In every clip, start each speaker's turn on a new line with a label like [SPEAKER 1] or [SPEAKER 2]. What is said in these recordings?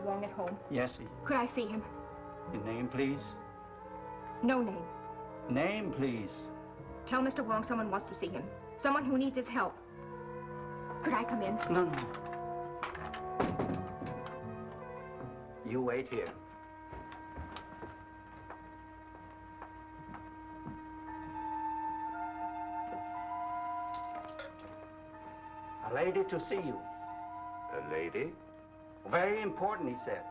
[SPEAKER 1] Wong at home?
[SPEAKER 2] Yes, he.
[SPEAKER 1] Could I see him?
[SPEAKER 2] Your name, please?
[SPEAKER 1] No name.
[SPEAKER 2] Name, please.
[SPEAKER 1] Tell Mr. Wong someone wants to see him. Someone who needs his help. Could I come in?
[SPEAKER 2] No, no. You wait here. A lady to see you.
[SPEAKER 3] A lady?
[SPEAKER 2] Very important, he said.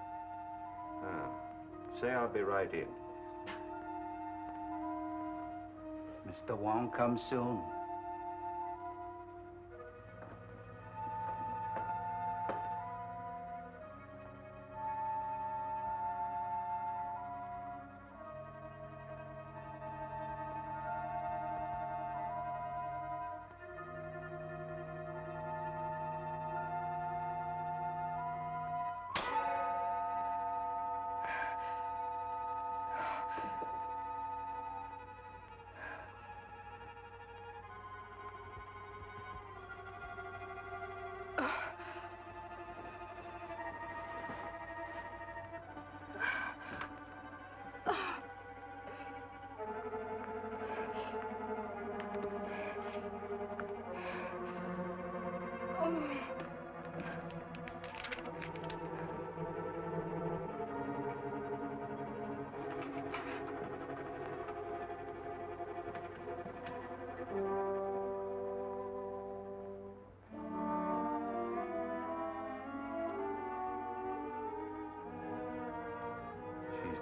[SPEAKER 3] Ah. Say I'll be right in.
[SPEAKER 2] Mr. Wong comes soon.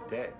[SPEAKER 3] Dead.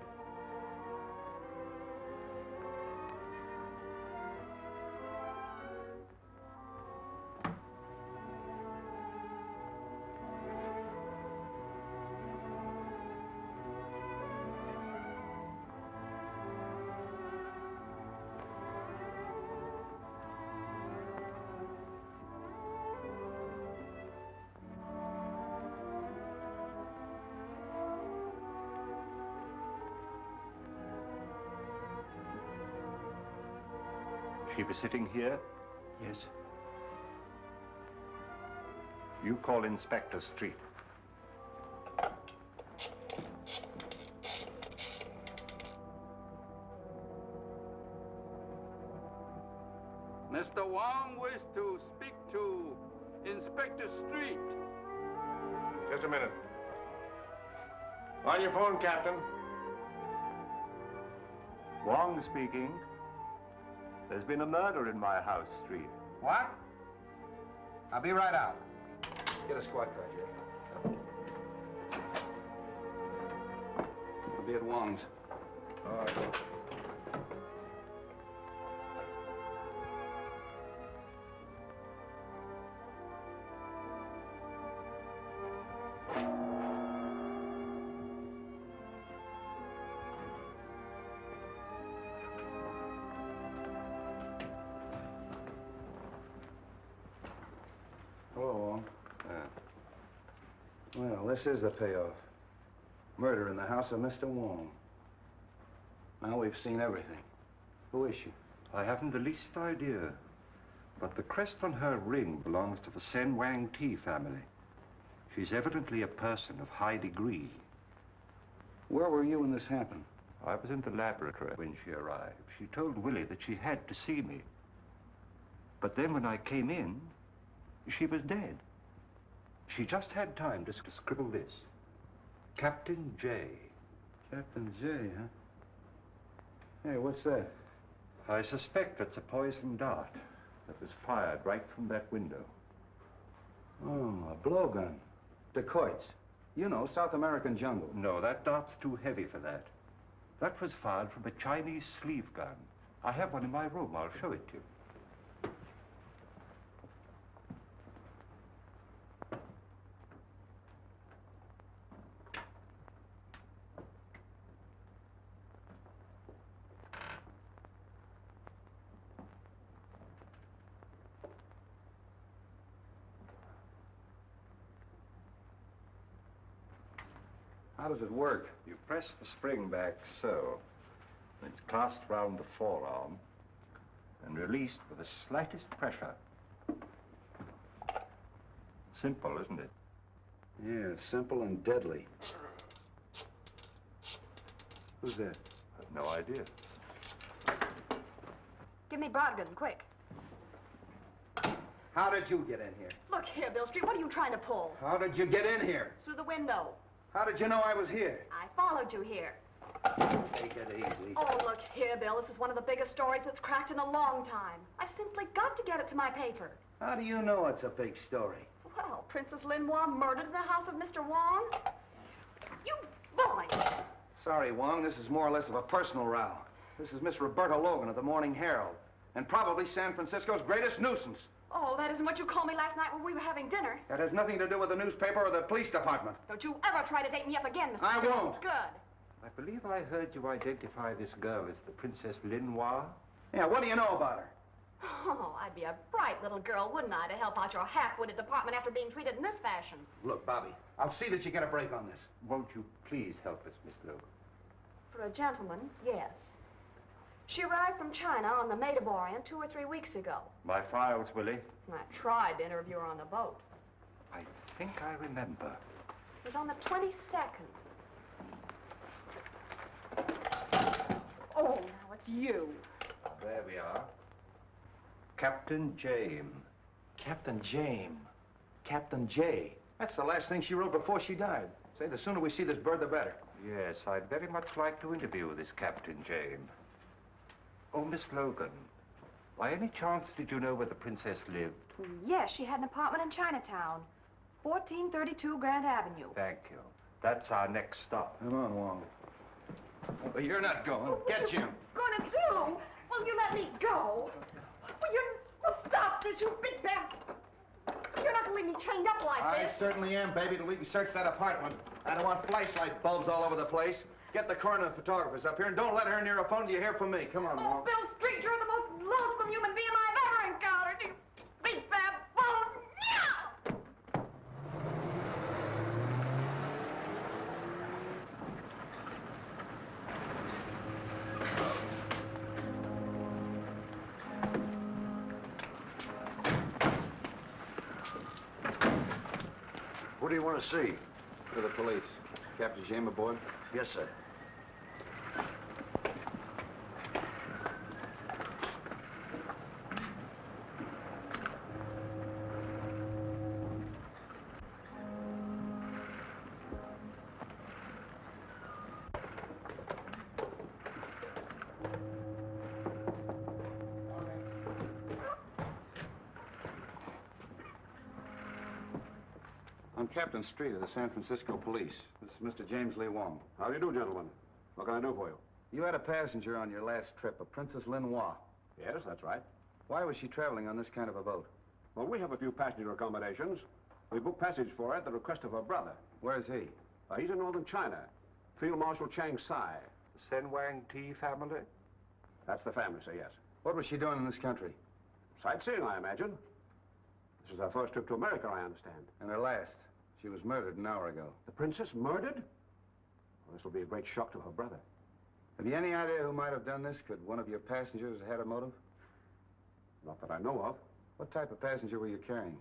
[SPEAKER 3] She be sitting here?
[SPEAKER 2] Yes.
[SPEAKER 3] You call Inspector Street.
[SPEAKER 2] Mr. Wong wishes to speak to Inspector Street.
[SPEAKER 3] Just a minute. On your phone, Captain. Wong speaking. There's been a murder in my house, Street.
[SPEAKER 4] What? I'll be right out. Get a squad car, Jay. I'll be at Wong's.
[SPEAKER 3] All right.
[SPEAKER 4] Well, this is the payoff. Murder in the house of Mr. Wong. Now we've seen everything. Who is she?
[SPEAKER 3] I haven't the least idea. But the crest on her ring belongs to the Sen Wang Ti family. She's evidently a person of high degree.
[SPEAKER 4] Where were you when this happened?
[SPEAKER 3] I was in the laboratory when she arrived. She told Willie that she had to see me. But then when I came in, she was dead. She just had time to scribble this. Captain J.
[SPEAKER 4] Captain J, huh? Hey, what's that?
[SPEAKER 3] I suspect it's a poison dart that was fired right from that window.
[SPEAKER 4] Oh, a blowgun. Dacoits. You know, South American jungle.
[SPEAKER 3] No, that dart's too heavy for that. That was fired from a Chinese sleeve gun. I have one in my room. I'll show it to you.
[SPEAKER 4] How does it work?
[SPEAKER 3] You press the spring back so. It's clasped round the forearm and released with the slightest pressure. Simple, isn't it?
[SPEAKER 4] Yeah, simple and deadly. Who's that?
[SPEAKER 3] I've no idea.
[SPEAKER 1] Give me Brodgan, quick.
[SPEAKER 4] How did you get in here?
[SPEAKER 1] Look here, Bill Street, what are you trying to pull?
[SPEAKER 4] How did you get in here?
[SPEAKER 1] Through the window.
[SPEAKER 4] How did you know I was here?
[SPEAKER 1] I followed you here.
[SPEAKER 4] Take it easy.
[SPEAKER 1] Oh, look here, Bill. This is one of the biggest stories that's cracked in a long time. I've simply got to get it to my paper.
[SPEAKER 4] How do you know it's a big story?
[SPEAKER 1] Well, Princess Lin Hwa murdered in the house of Mr. Wong. You boy!
[SPEAKER 4] Sorry, Wong, this is more or less of a personal row. This is Miss Roberta Logan of the Morning Herald, and probably San Francisco's greatest nuisance.
[SPEAKER 1] Oh, that isn't what you called me last night when we were having dinner.
[SPEAKER 4] That has nothing to do with the newspaper or the police department.
[SPEAKER 1] Don't you ever try to date me up again, Mr.
[SPEAKER 4] I
[SPEAKER 1] Street.
[SPEAKER 4] won't.
[SPEAKER 1] Good.
[SPEAKER 3] I believe I heard you identify this girl as the Princess Lin Hwa.
[SPEAKER 4] Yeah, what do you know about her?
[SPEAKER 1] Oh, I'd be a bright little girl, wouldn't I, to help out your half-witted department after being treated in this fashion.
[SPEAKER 4] Look, Bobby, I'll see that you get a break on this.
[SPEAKER 3] Won't you please help us, Miss Logan?
[SPEAKER 1] For a gentleman, yes. She arrived from China on the Maid of Orient 2 or 3 weeks ago.
[SPEAKER 3] My files, Willie.
[SPEAKER 1] I tried to interview her on the boat.
[SPEAKER 3] I think I remember.
[SPEAKER 1] It was on the 22nd. Oh, now it's you.
[SPEAKER 3] There we are. Captain James.
[SPEAKER 4] Captain James. Captain J. That's the last thing she wrote before she died. Say, the sooner we see this bird, the better.
[SPEAKER 3] Yes, I'd very much like to interview this Captain James. Oh, Miss Logan, by any chance did you know where the princess lived?
[SPEAKER 1] Yes, she had an apartment in Chinatown. 1432 Grand Avenue.
[SPEAKER 3] Thank you. That's our next stop.
[SPEAKER 4] Come on, Wong. Well, you're not going. Get Jim.
[SPEAKER 1] What are you gonna do? Will you let me go? Well, stop this, you big bad... You're not gonna leave me chained up like
[SPEAKER 4] I
[SPEAKER 1] this.
[SPEAKER 4] certainly am, baby, till we can search that apartment. I don't want flashlight bulbs all over the place. Get the coroner and photographers up here, and don't let her near a phone till you hear from me. Come on,
[SPEAKER 1] Oh,
[SPEAKER 4] Wong.
[SPEAKER 1] Bill Street, you're the most loathsome human being I've ever encountered. You big bad bone. No!
[SPEAKER 5] What do you want to see?
[SPEAKER 4] To the police. Captain James aboard?
[SPEAKER 5] Yes, sir.
[SPEAKER 4] I'm Captain Street of the San Francisco Police. This is Mr. James Lee Wong.
[SPEAKER 2] How do you do, gentlemen? What can I do for you?
[SPEAKER 4] You had a passenger on your last trip, a Princess Lin Hwa.
[SPEAKER 2] Yes, that's right.
[SPEAKER 4] Why was she traveling on this kind of a boat?
[SPEAKER 2] Well, we have a few passenger accommodations. We booked passage for her at the request of her brother.
[SPEAKER 4] Where's he?
[SPEAKER 2] He's in northern China. Field Marshal Chang Sai.
[SPEAKER 3] The Sen Wang Ti family?
[SPEAKER 2] That's the family, sir, yes.
[SPEAKER 4] What was she doing in this country?
[SPEAKER 2] Sightseeing, I imagine. This is her first trip to America, I understand.
[SPEAKER 4] And her last. She was murdered an hour ago.
[SPEAKER 2] The princess murdered? Well, this will be a great shock to her brother.
[SPEAKER 4] Have you any idea who might have done this? Could one of your passengers have had a motive?
[SPEAKER 2] Not that I know of.
[SPEAKER 4] What type of passenger were you carrying?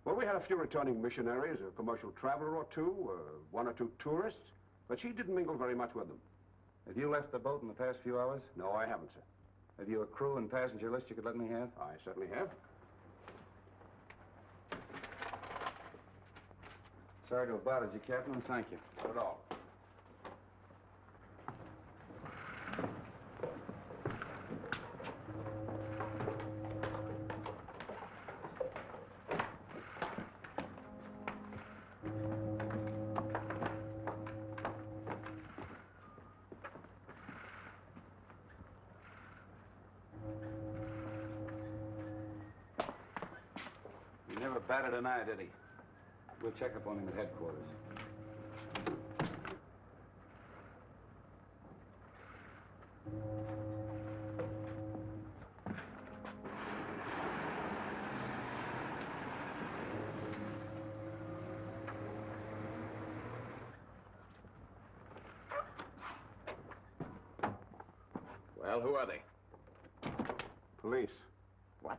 [SPEAKER 2] Well, we had a few returning missionaries, a commercial traveler or two, one or two tourists, but she didn't mingle very much with them.
[SPEAKER 4] Have you left the boat in the past few hours?
[SPEAKER 2] No, I haven't, sir.
[SPEAKER 4] Have you a crew and passenger list you could let me have?
[SPEAKER 2] I certainly have.
[SPEAKER 4] Sorry to have bothered you, Captain, and thank you.
[SPEAKER 2] Not at all.
[SPEAKER 4] He never batted an eye, did he? We'll check up on him at headquarters.
[SPEAKER 6] Well, who are they?
[SPEAKER 2] Police.
[SPEAKER 6] What?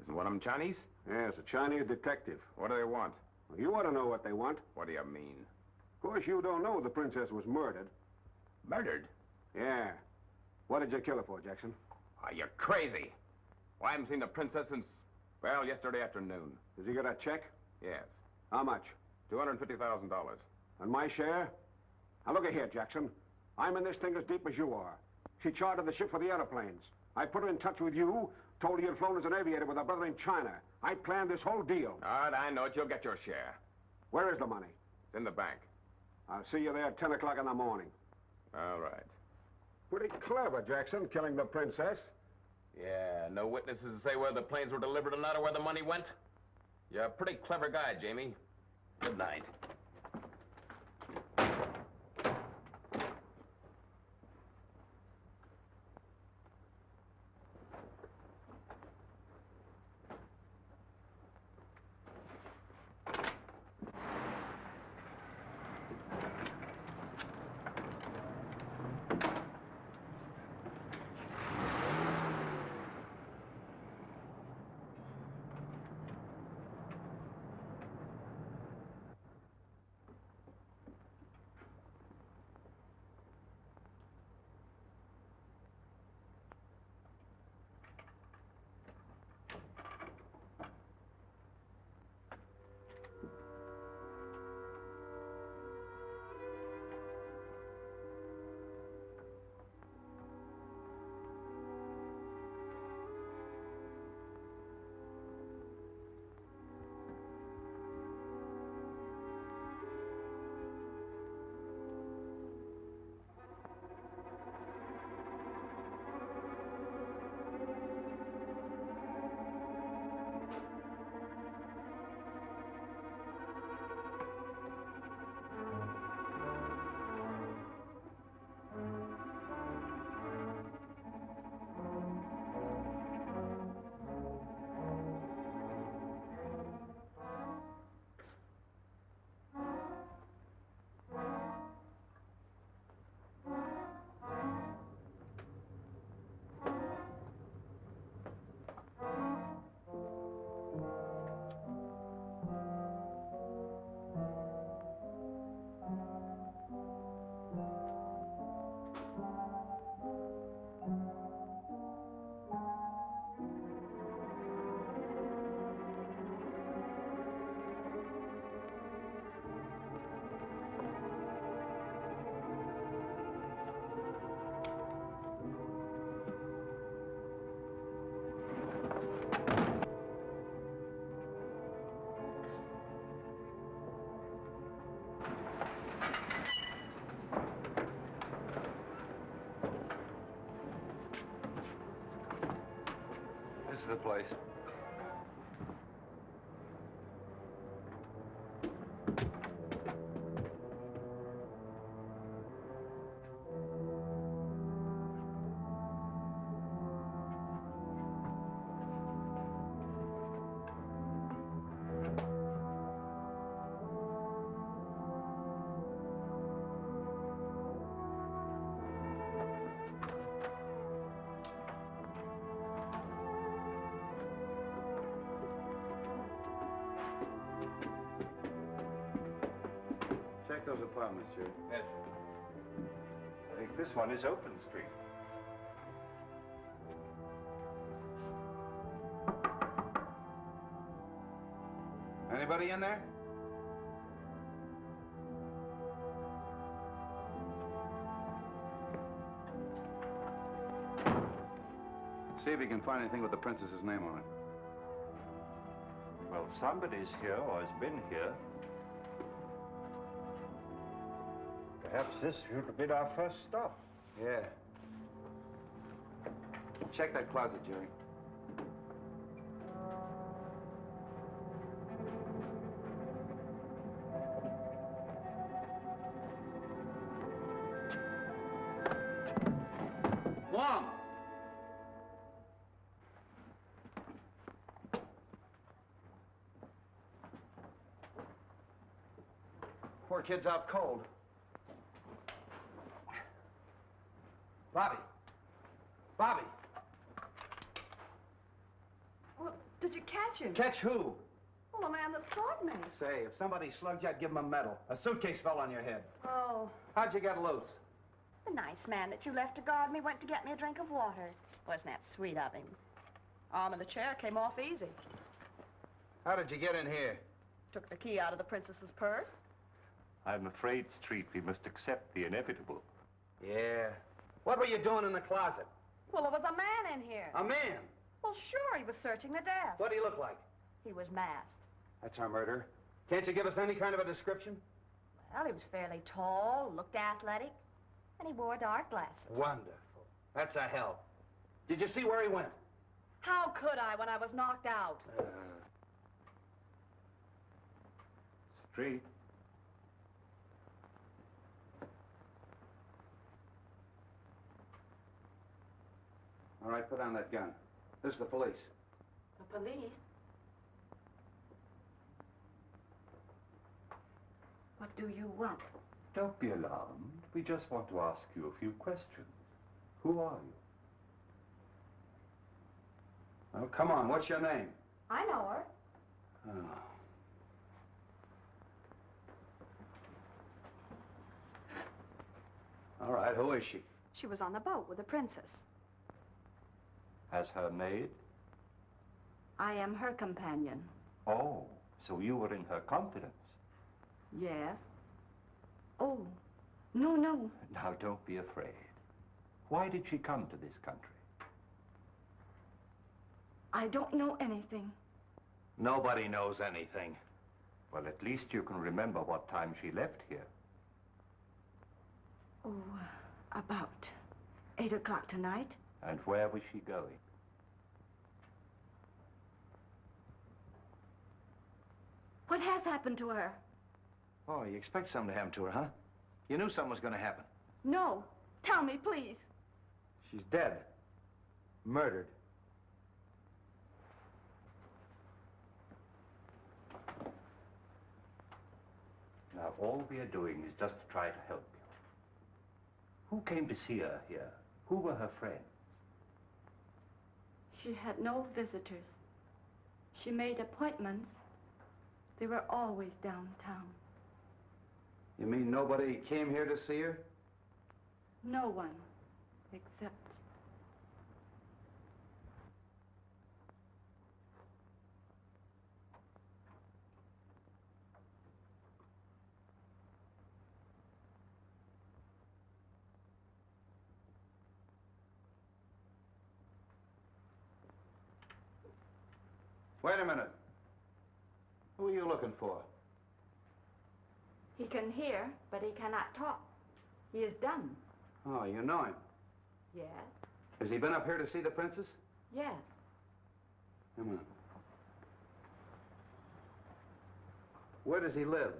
[SPEAKER 6] Isn't one of them Chinese?
[SPEAKER 2] Yes, a Chinese detective.
[SPEAKER 6] What do they want?
[SPEAKER 2] Well, you ought to know what they want.
[SPEAKER 6] What do you mean?
[SPEAKER 2] Of course, you don't know the princess was murdered.
[SPEAKER 6] Murdered?
[SPEAKER 2] Yeah. What did you kill her for, Jackson?
[SPEAKER 6] Are you crazy? Well, I haven't seen the princess since, well, yesterday afternoon.
[SPEAKER 2] Did you get a check?
[SPEAKER 6] Yes.
[SPEAKER 2] How much?
[SPEAKER 6] $250,000.
[SPEAKER 2] And my share? Now, look here, Jackson. I'm in this thing as deep as you are. She chartered the ship for the airplanes. I put her in touch with you, told her you'd flown as an aviator with her brother in China. I planned this whole deal.
[SPEAKER 6] All right, I know it. You'll get your share.
[SPEAKER 2] Where is the money?
[SPEAKER 6] It's in the bank.
[SPEAKER 2] I'll see you there at 10 o'clock in the morning.
[SPEAKER 6] All right.
[SPEAKER 2] Pretty clever, Jackson, killing the princess.
[SPEAKER 6] Yeah, no witnesses to say whether the planes were delivered or not or where the money went? You're a pretty clever guy, Jamie. Good night.
[SPEAKER 4] This is the place. Check those apartments, Jerry.
[SPEAKER 3] Yes. I think this one is open street.
[SPEAKER 4] Anybody in there? See if you can find anything with the princess's name on it.
[SPEAKER 3] Well, somebody's here or has been here. Perhaps this should have been our first stop.
[SPEAKER 4] Yeah. Check that closet, Jerry.
[SPEAKER 7] Wong!
[SPEAKER 4] Poor kid's out cold. Bobby. Bobby.
[SPEAKER 1] Well, did you catch him?
[SPEAKER 4] Catch who?
[SPEAKER 1] Well, the man that slugged me.
[SPEAKER 4] Say, if somebody slugged you, I'd give him a medal. A suitcase fell on your head.
[SPEAKER 1] Oh,
[SPEAKER 4] How'd you get loose?
[SPEAKER 1] the nice man that you left to guard me went to get me a drink of water. Wasn't that sweet of him? Arm of the chair came off easy.
[SPEAKER 4] How did you get in here?
[SPEAKER 1] Took the key out of the princess's purse.
[SPEAKER 3] I'm afraid, Street, we must accept the inevitable.
[SPEAKER 4] Yeah. What were you doing in the closet?
[SPEAKER 1] Well, there was a man in here.
[SPEAKER 4] A man?
[SPEAKER 1] Well, sure, he was searching the desk.
[SPEAKER 4] What did he look like?
[SPEAKER 1] He was masked.
[SPEAKER 4] That's our murderer. Can't you give us any kind of a description?
[SPEAKER 1] Well, he was fairly tall, looked athletic, and he wore dark glasses.
[SPEAKER 4] Wonderful. That's a help. Did you see where he went?
[SPEAKER 1] How could I when I was knocked out?
[SPEAKER 3] Street.
[SPEAKER 4] All right, put down that gun. This is the police.
[SPEAKER 1] The police? What do you want?
[SPEAKER 3] Don't be alarmed. We just want to ask you a few questions. Who are you?
[SPEAKER 4] Oh, come on. What's your name?
[SPEAKER 1] I know her.
[SPEAKER 4] Oh. All right, who is she?
[SPEAKER 1] She was on the boat with the princess.
[SPEAKER 3] As her maid?
[SPEAKER 1] I am her companion.
[SPEAKER 3] Oh, so you were in her confidence.
[SPEAKER 1] Yes. Oh, no, no.
[SPEAKER 3] Now, don't be afraid. Why did she come to this country?
[SPEAKER 1] I don't know anything.
[SPEAKER 4] Nobody knows anything.
[SPEAKER 3] Well, at least you can remember what time she left here.
[SPEAKER 1] Oh, about 8 o'clock tonight.
[SPEAKER 3] And where was she going?
[SPEAKER 1] What has happened to her?
[SPEAKER 4] Oh, you expect something to happen to her, huh? You knew something was going to happen.
[SPEAKER 1] No. Tell me, please.
[SPEAKER 4] She's dead. Murdered.
[SPEAKER 3] Now, all we are doing is just to try to help you. Who came to see her here? Who were her friends?
[SPEAKER 1] She had no visitors. She made appointments. They were always downtown.
[SPEAKER 4] You mean nobody came here to see her?
[SPEAKER 1] No one, except...
[SPEAKER 4] Wait a minute. Who are you looking for?
[SPEAKER 1] He can hear, but he cannot talk. He is dumb.
[SPEAKER 4] Oh, you know him.
[SPEAKER 1] Yes.
[SPEAKER 4] Has he been up here to see the princess?
[SPEAKER 1] Yes.
[SPEAKER 4] Come on. Where does he live?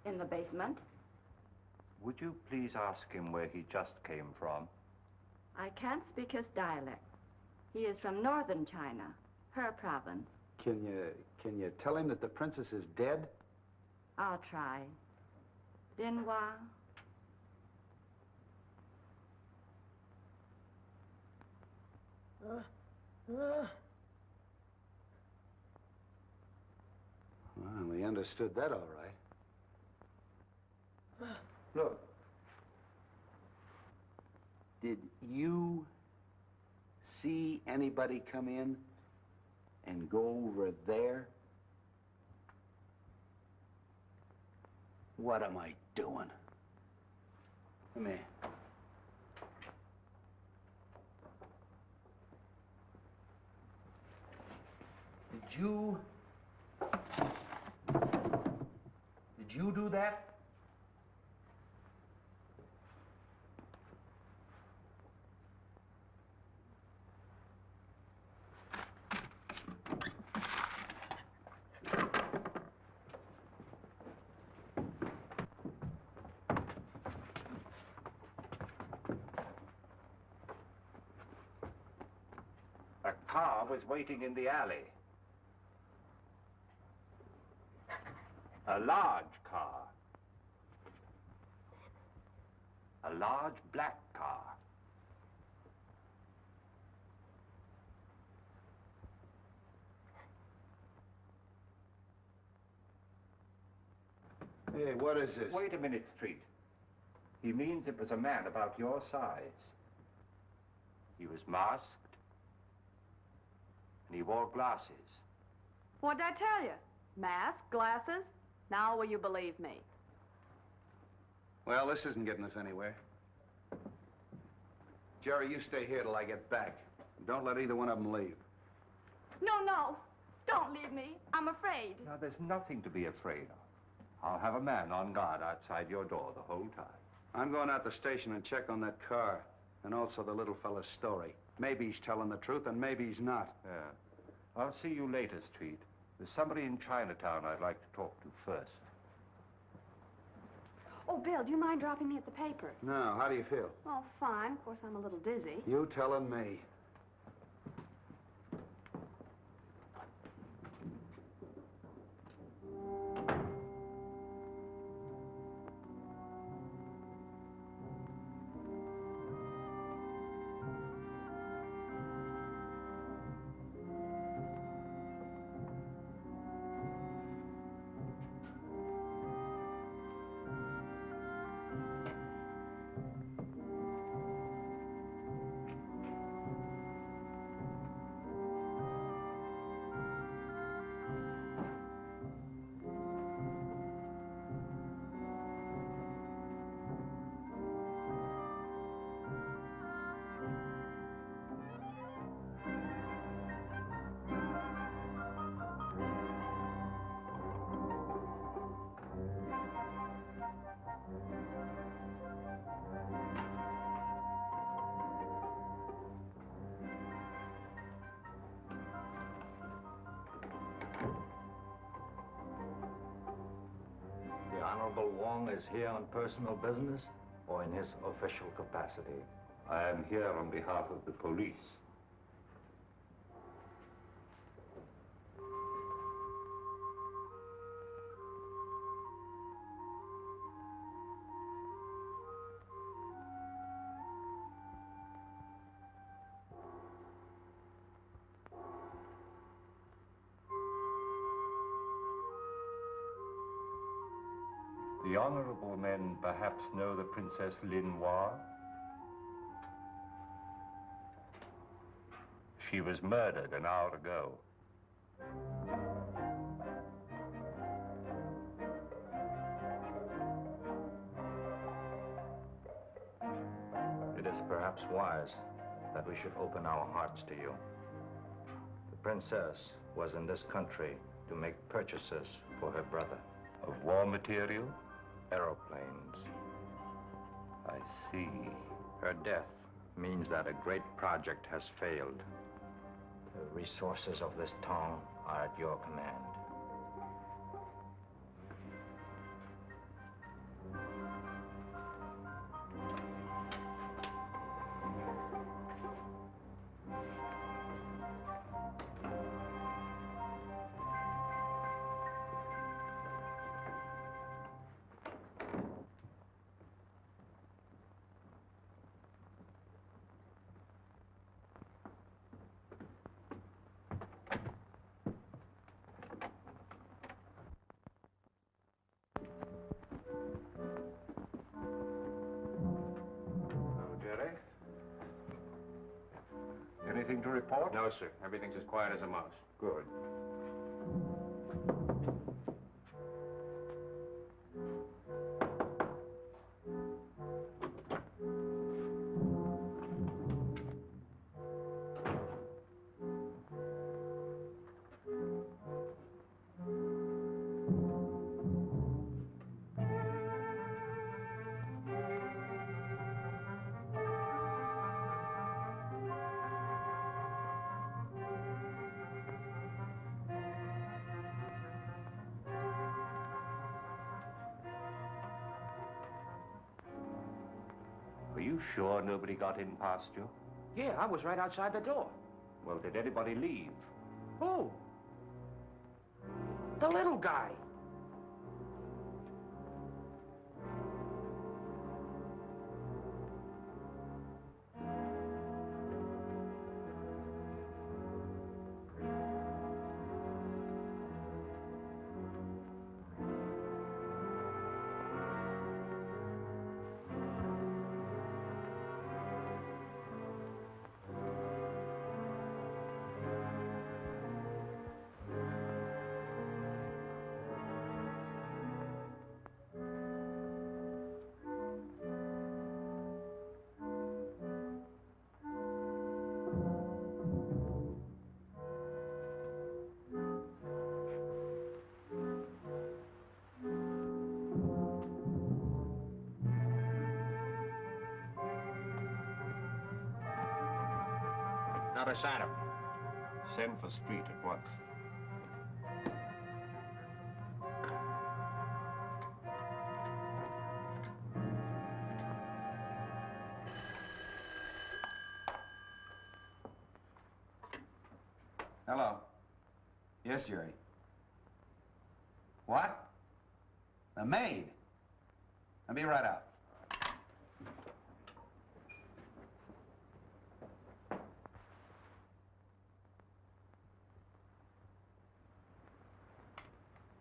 [SPEAKER 1] In the basement.
[SPEAKER 3] Would you please ask him where he just came from?
[SPEAKER 1] I can't speak his dialect. He is from northern China, her province.
[SPEAKER 4] Can you tell him that the princess is dead?
[SPEAKER 1] I'll try. Lin Hwa.
[SPEAKER 4] Well, we understood that all right. Look. Did you see anybody come in and go over there? What am I doing? Come here. Did you do that?
[SPEAKER 3] A car was waiting in the alley. A large car. A large black car.
[SPEAKER 4] Hey, what is this?
[SPEAKER 3] Wait a minute, Street. He means it was a man about your size. He was masked, and he wore glasses.
[SPEAKER 1] What'd I tell you? Mask, glasses. Now will you believe me?
[SPEAKER 4] Well, this isn't getting us anywhere. Jerry, you stay here till I get back. Don't let either one of them leave.
[SPEAKER 1] No. Don't leave me. I'm afraid.
[SPEAKER 3] Now, there's nothing to be afraid of. I'll have a man on guard outside your door the whole time.
[SPEAKER 4] I'm going out the station and check on that car, and also the little fella's story. Maybe he's telling the truth, and maybe he's not.
[SPEAKER 3] Yeah. I'll see you later, Street. There's somebody in Chinatown I'd like to talk to first.
[SPEAKER 1] Oh, Bill, do you mind dropping me at the paper?
[SPEAKER 4] No, how do you feel?
[SPEAKER 1] Oh, fine. Of course, I'm a little dizzy.
[SPEAKER 4] You telling me.
[SPEAKER 7] The Honorable Wong is here on personal business or in his official capacity?
[SPEAKER 3] I am here on behalf of the police. The honorable men perhaps know the Princess Lin Hwa? She was murdered an hour ago.
[SPEAKER 7] It is perhaps wise that we should open our hearts to you. The princess was in this country to make purchases for her brother.
[SPEAKER 3] Of war material?
[SPEAKER 7] Aeroplanes.
[SPEAKER 3] I see.
[SPEAKER 7] Her death means that a great project has failed. The resources of this town are at your command.
[SPEAKER 3] Anything to report?
[SPEAKER 2] No, sir. Everything's as quiet as a mouse.
[SPEAKER 3] Good. Are you sure nobody got in past you?
[SPEAKER 8] Yeah, I was right outside the door.
[SPEAKER 3] Well, did anybody leave?
[SPEAKER 8] Who? The little guy. other side of him.
[SPEAKER 3] Send for Street at once.
[SPEAKER 4] Hello. Yes, Jerry. What? The maid? I'll be right out.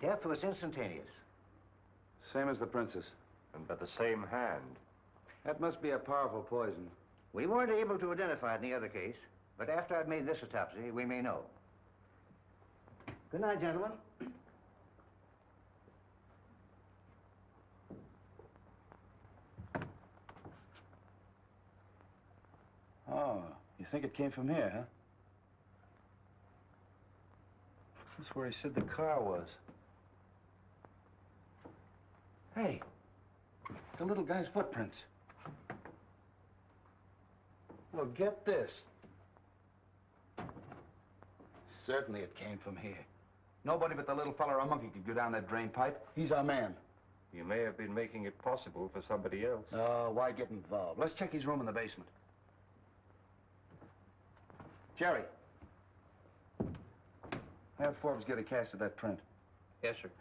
[SPEAKER 5] Death was instantaneous.
[SPEAKER 4] Same as the princess.
[SPEAKER 3] And by the same hand.
[SPEAKER 4] That must be a powerful poison.
[SPEAKER 5] We weren't able to identify it in the other case, but after I've made this autopsy, we may know. Good night, gentlemen.
[SPEAKER 4] Oh, you think it came from here, huh? This is where he said the car was. Hey, the little guy's footprints. Well, get this. Certainly it came from here. Nobody but the little fella or a monkey could go down that drain pipe. He's our man.
[SPEAKER 3] You may have been making it possible for somebody else.
[SPEAKER 4] Oh, why get involved? Let's check his room in the basement. Jerry. Have Forbes get a cast of that print.
[SPEAKER 8] Yes, sir.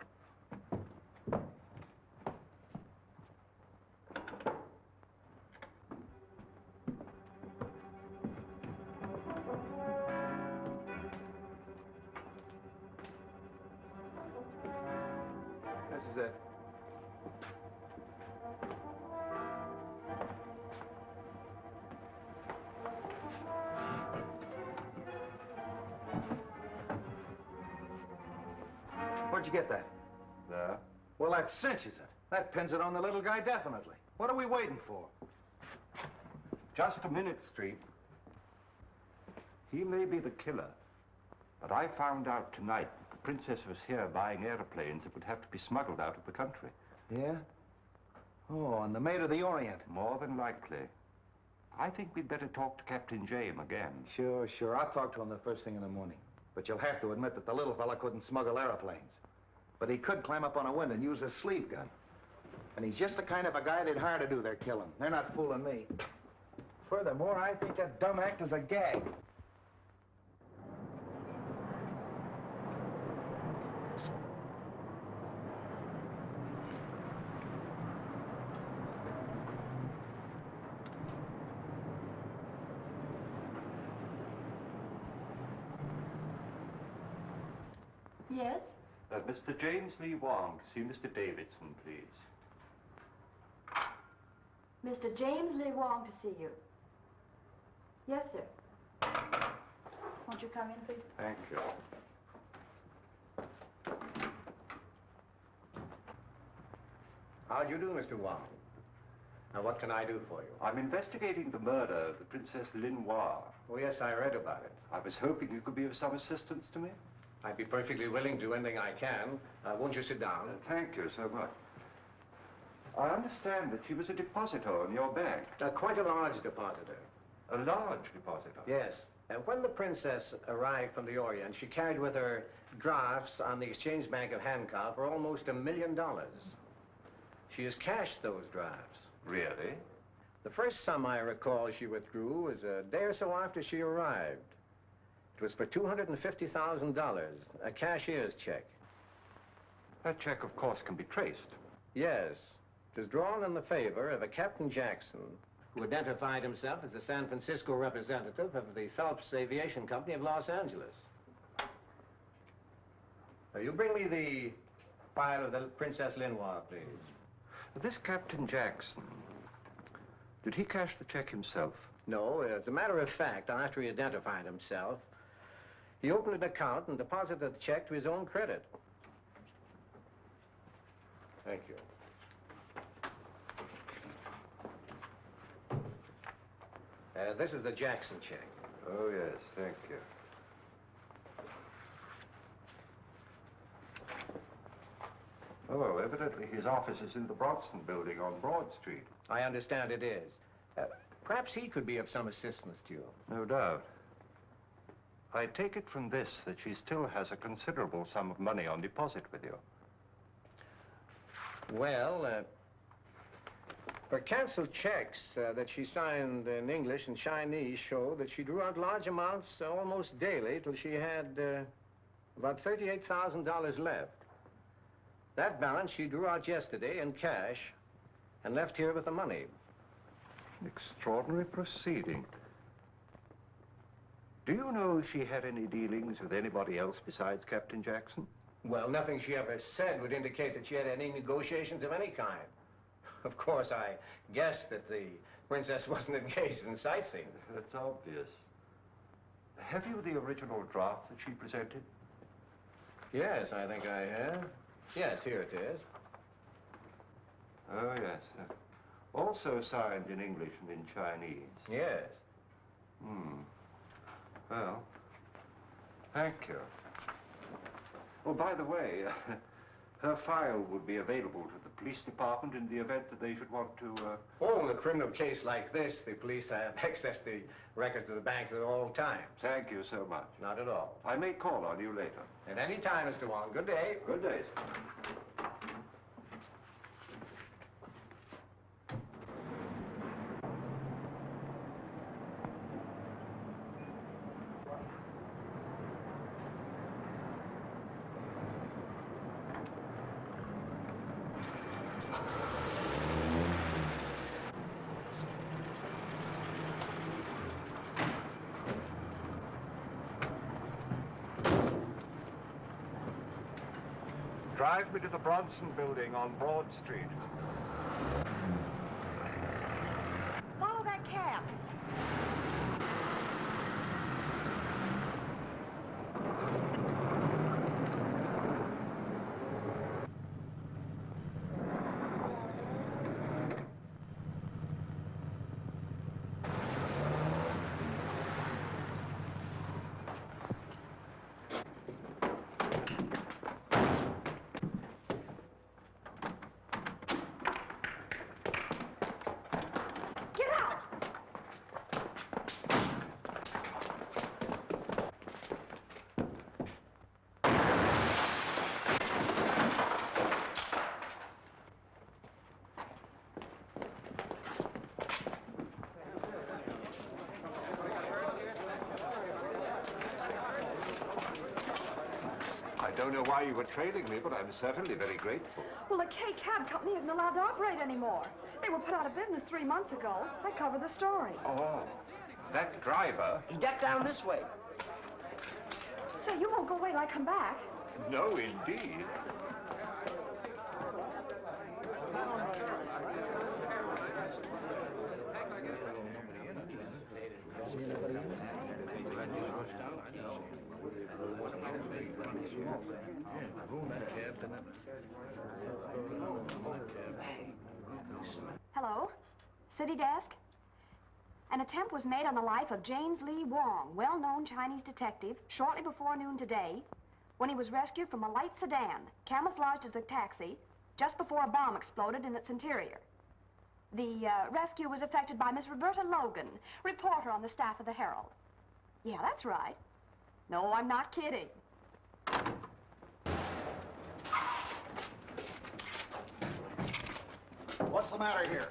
[SPEAKER 4] This is it. Where'd you get that?
[SPEAKER 3] There.
[SPEAKER 4] Well, that cinches it. That pins it on the little guy definitely. What are we waiting for?
[SPEAKER 3] Just a minute, Street. He may be the killer, but I found out tonight that the princess was here buying airplanes that would have to be smuggled out of the country.
[SPEAKER 4] Yeah? Oh, and the Maid of the Orient.
[SPEAKER 3] More than likely. I think we'd better talk to Captain James again.
[SPEAKER 4] Sure, sure. I'll talk to him the first thing in the morning. But you'll have to admit that the little fella couldn't smuggle airplanes. But he could climb up on a window and use his sleeve gun. And he's just the kind of a guy they'd hire to do their killing. They're not fooling me. Furthermore, I think that dumb act is a gag.
[SPEAKER 1] Yes?
[SPEAKER 3] Mr. James Lee Wong, see Mr. Davidson, please.
[SPEAKER 1] Mr. James Lee Wong to see you. Yes, sir. Won't you come in, please?
[SPEAKER 3] Thank you.
[SPEAKER 9] How do you do, Mr. Wong? Now, what can I do for you?
[SPEAKER 3] I'm investigating the murder of the Princess Lin Hwa.
[SPEAKER 9] Oh, yes, I read about it.
[SPEAKER 3] I was hoping you could be of some assistance to me.
[SPEAKER 9] I'd be perfectly willing to do anything I can. Won't you sit down?
[SPEAKER 3] Thank you so much. I understand that she was a depositor in your bank.
[SPEAKER 9] Quite a large depositor.
[SPEAKER 3] A large depositor?
[SPEAKER 9] Yes. When the princess arrived from the Orient, she carried with her drafts on the Exchange Bank of Hancock for almost $1 million. She has cashed those drafts.
[SPEAKER 3] Really?
[SPEAKER 9] The first sum I recall she withdrew was a day or so after she arrived. It was for $250,000, a cashier's check.
[SPEAKER 3] That check, of course, can be traced.
[SPEAKER 9] Yes. It was drawn in the favor of a Captain Jackson, who identified himself as the San Francisco representative of the Phelps Aviation Company of Los Angeles. You bring me the file of the Princess Lin Hwa, please.
[SPEAKER 3] This Captain Jackson, did he cash the check himself?
[SPEAKER 9] No, as a matter of fact, after he identified himself, he opened an account and deposited the check to his own credit. Thank you. This is the Jackson check.
[SPEAKER 3] Oh, yes, thank you. Oh, evidently his office is in the Bronson building on Broad Street.
[SPEAKER 9] I understand it is. Perhaps he could be of some assistance to you.
[SPEAKER 3] No doubt. I take it from this that she still has a considerable sum of money on deposit with you.
[SPEAKER 9] Well, her canceled checks that she signed in English and Chinese show that she drew out large amounts almost daily till she had about $38,000 left. That balance she drew out yesterday in cash and left here with the money.
[SPEAKER 3] An extraordinary proceeding. Do you know if she had any dealings with anybody else besides Captain Jackson?
[SPEAKER 9] Well, nothing she ever said would indicate that she had any negotiations of any kind. Of course, I guessed that the princess wasn't engaged in sightseeing.
[SPEAKER 3] That's obvious. Have you the original draft that she presented?
[SPEAKER 9] Yes, I think I have. Yes, here it is.
[SPEAKER 3] Oh, yes. Also signed in English and in Chinese.
[SPEAKER 9] Yes.
[SPEAKER 3] Well, thank you. Oh, by the way, her file would be available to the police department in the event that they should want to,
[SPEAKER 9] Oh, in a criminal case like this, the police have access to the records of the bank at all times.
[SPEAKER 3] Thank you so much.
[SPEAKER 9] Not at all.
[SPEAKER 3] I may call on you later.
[SPEAKER 9] At any time, Mr. Wong. Good day.
[SPEAKER 3] Good day, sir. Drive me to the Bronson Building on Broad Street.
[SPEAKER 1] Follow that cab.
[SPEAKER 3] I don't know why you were trailing me, but I'm certainly very grateful.
[SPEAKER 1] Well, the K Cab Company isn't allowed to operate anymore. They were put out of business 3 months ago. I covered the story.
[SPEAKER 3] Oh, that driver?
[SPEAKER 8] He ducked down this way.
[SPEAKER 1] Say, you won't go away till I come back.
[SPEAKER 3] No, indeed.
[SPEAKER 1] Hello? City desk? An attempt was made on the life of James Lee Wong, well-known Chinese detective, shortly before noon today, when he was rescued from a light sedan, camouflaged as a taxi, just before a bomb exploded in its interior. The rescue was effected by Miss Roberta Logan, reporter on the staff of the Herald. Yeah, that's right. No, I'm not kidding.
[SPEAKER 10] What's the matter here?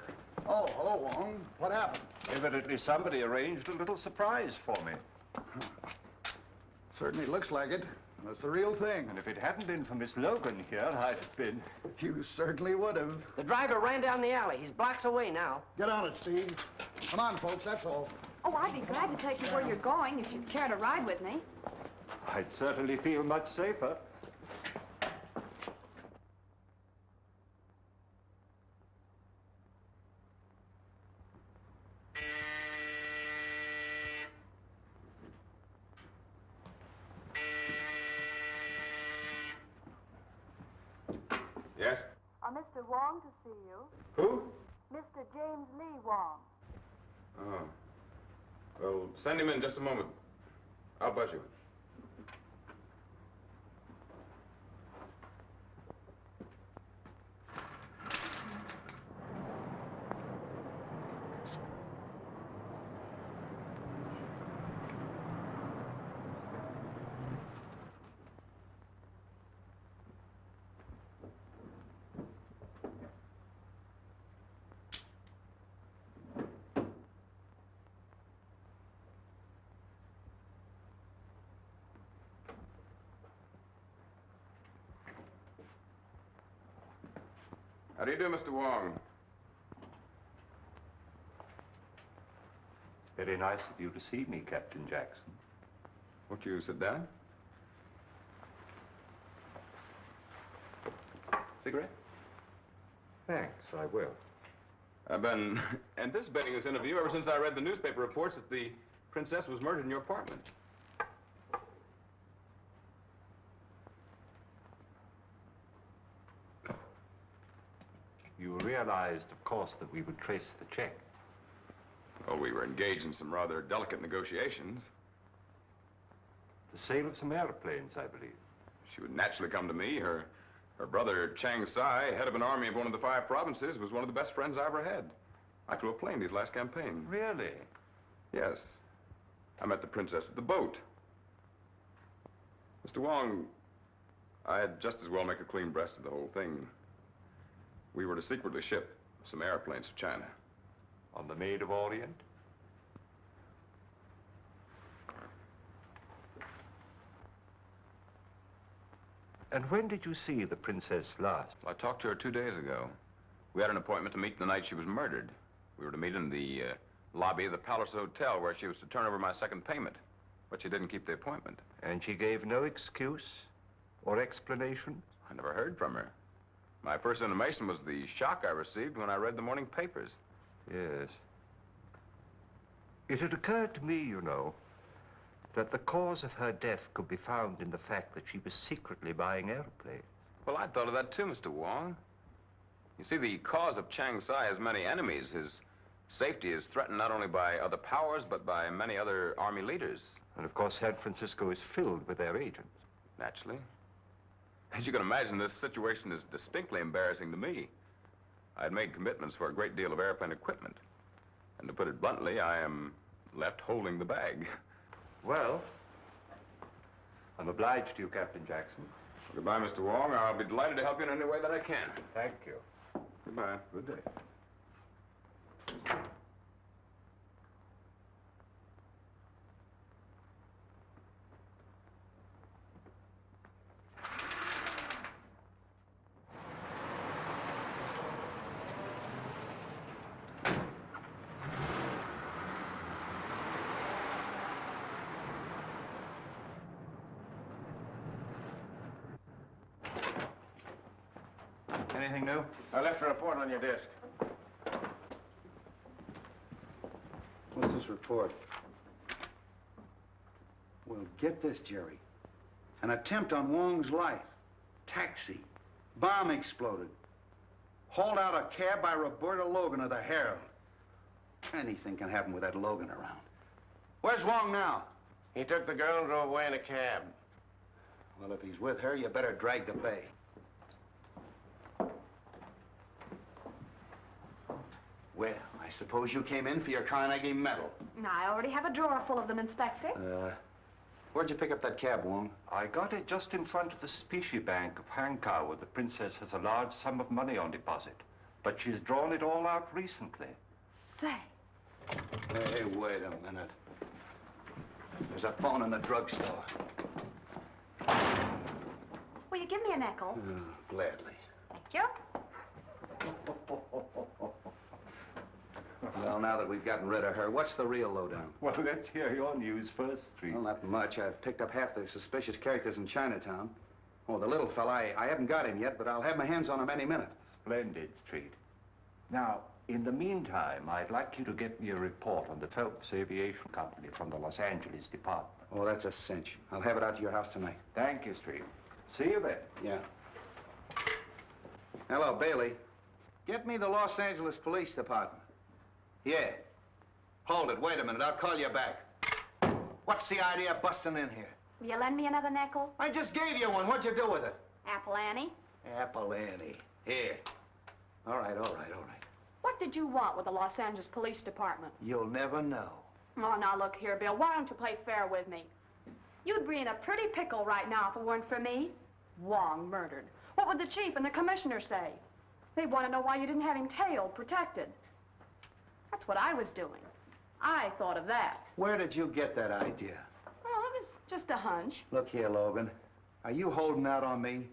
[SPEAKER 10] Oh, hello, Wong. What happened?
[SPEAKER 3] Evidently somebody arranged a little surprise for me.
[SPEAKER 10] Certainly looks like it. That's the real thing.
[SPEAKER 3] And if it hadn't been for Miss Logan here, I'd have been...
[SPEAKER 10] You certainly would have.
[SPEAKER 8] The driver ran down the alley. He's blocks away now.
[SPEAKER 10] Get on it, Steve. Come on, folks, that's all.
[SPEAKER 1] Oh, I'd be glad to take you where you're going if you'd care to ride with me.
[SPEAKER 3] I'd certainly feel much safer.
[SPEAKER 6] Yes?
[SPEAKER 1] Mr. Wong to see you.
[SPEAKER 6] Who?
[SPEAKER 1] Mr. James Lee Wong.
[SPEAKER 6] Oh. Well, send him in just a moment. I'll buzz you. How do you do, Mr. Wong?
[SPEAKER 3] It's very nice of you to see me, Captain Jackson.
[SPEAKER 6] Won't you sit down? Cigarette?
[SPEAKER 3] Thanks, I will.
[SPEAKER 6] I've been anticipating this interview ever since I read the newspaper reports that the princess was murdered in your apartment.
[SPEAKER 3] You realized, of course, that we would trace the check.
[SPEAKER 6] Well, we were engaged in some rather delicate negotiations.
[SPEAKER 3] The sale of some airplanes, I believe.
[SPEAKER 6] She would naturally come to me. Her brother, Chang Sai, head of an army of one of the 5 provinces, was one of the best friends I ever had. I flew a plane these last campaign.
[SPEAKER 3] Really?
[SPEAKER 6] Yes. I met the princess at the boat. Mr. Wong, I'd just as well make a clean breast of the whole thing. We were to secretly ship some airplanes to China.
[SPEAKER 3] On the Maid of Orient? And when did you see the princess last?
[SPEAKER 6] I talked to her 2 days ago. We had an appointment to meet the night she was murdered. We were to meet in the lobby of the Palace Hotel where she was to turn over my second payment. But she didn't keep the appointment.
[SPEAKER 3] And she gave no excuse or explanation?
[SPEAKER 6] I never heard from her. My first intimation was the shock I received when I read the morning papers.
[SPEAKER 3] Yes. It had occurred to me, you know, that the cause of her death could be found in the fact that she was secretly buying airplanes.
[SPEAKER 6] Well, I thought of that too, Mr. Wong. You see, the cause of Chang Sai has many enemies. His safety is threatened not only by other powers, but by many other army leaders.
[SPEAKER 3] And of course, San Francisco is filled with their agents.
[SPEAKER 6] Naturally. As you can imagine, this situation is distinctly embarrassing to me. I had made commitments for a great deal of airplane equipment. And to put it bluntly, I am left holding the bag.
[SPEAKER 3] Well, I'm obliged to you, Captain Jackson.
[SPEAKER 6] Well, goodbye, Mr. Wong. I'll be delighted to help you in any way that I can.
[SPEAKER 3] Thank you.
[SPEAKER 6] Goodbye. Good day.
[SPEAKER 4] Anything new?
[SPEAKER 2] I left a report on your desk.
[SPEAKER 10] What's this report? Well, get this, Jerry. An attempt on Wong's life. Taxi. Bomb exploded. Hauled out a cab by Roberta Logan of the Herald. Anything can happen with that Logan around. Where's Wong now?
[SPEAKER 9] He took the girl and drove away in a cab.
[SPEAKER 10] Well, if he's with her, you better drag the bay. Well, I suppose you came in for your Carnegie Medal.
[SPEAKER 1] I already have a drawer full of them, Inspector.
[SPEAKER 10] Where'd you pick up that cab, Wong?
[SPEAKER 3] I got it just in front of the Specie Bank of Hankow, where the princess has a large sum of money on deposit. But she's drawn it all out recently.
[SPEAKER 1] Say.
[SPEAKER 10] Hey, wait a minute. There's a phone in the drugstore.
[SPEAKER 1] Will you give me a nickel?
[SPEAKER 10] Gladly.
[SPEAKER 1] Thank you.
[SPEAKER 10] Well, now that we've gotten rid of her, what's the real lowdown?
[SPEAKER 3] Well, let's hear your news first, Street.
[SPEAKER 10] Well, not much. I've picked up half the suspicious characters in Chinatown. Oh, the little fella, I haven't got him yet, but I'll have my hands on him any minute.
[SPEAKER 3] Splendid, Street. Now, in the meantime, I'd like you to get me a report on the Phelps Aviation Company from the Los Angeles department.
[SPEAKER 10] Oh, that's a cinch. I'll have it out to your house tonight.
[SPEAKER 3] Thank you, Street. See you then.
[SPEAKER 10] Yeah. Hello, Bailey. Get me the Los Angeles Police Department. Yeah. Hold it. Wait a minute. I'll call you back. What's the idea of busting in here?
[SPEAKER 1] Will you lend me another nickel?
[SPEAKER 10] I just gave you one. What'd you do with it?
[SPEAKER 1] Apple Annie?
[SPEAKER 10] Apple Annie. Here. All right, all right, all right.
[SPEAKER 1] What did you want with the Los Angeles Police Department?
[SPEAKER 10] You'll never know.
[SPEAKER 1] Oh, now look here, Bill. Why don't you play fair with me? You'd be in a pretty pickle right now if it weren't for me. Wong murdered. What would the chief and the commissioner say? They'd want to know why you didn't have him tailed, protected. That's what I was doing. I thought of that.
[SPEAKER 10] Where did you get that idea?
[SPEAKER 1] Well, it was just a hunch.
[SPEAKER 10] Look here, Logan. Are you holding out on me?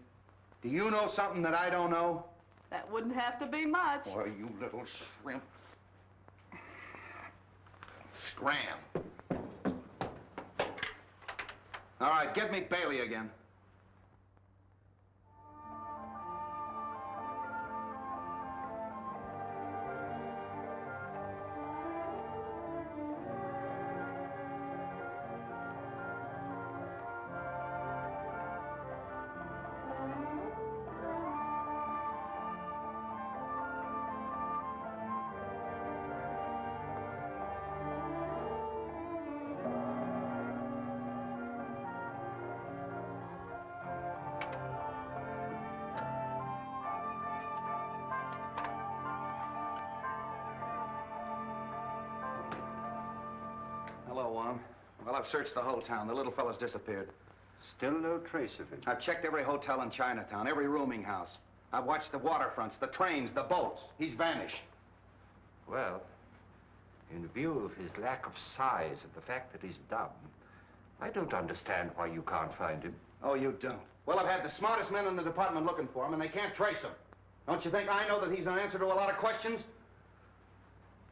[SPEAKER 10] Do you know something that I don't know?
[SPEAKER 11] That wouldn't have to be much.
[SPEAKER 4] Boy, you little shrimp. Scram. All right, get me Bailey again. Hello, Wong. Well, I've searched the whole town. The little fella's disappeared.
[SPEAKER 3] Still no trace of him.
[SPEAKER 4] I've checked every hotel in Chinatown, every rooming house. I've watched the waterfronts, the trains, the boats. He's vanished.
[SPEAKER 3] Well, in view of his lack of size and the fact that he's dumb, I don't understand why you can't find him.
[SPEAKER 4] Oh, you don't? Well, I've had the smartest men in the department looking for him, and they can't trace him. Don't you think I know that he's an answer to a lot of questions?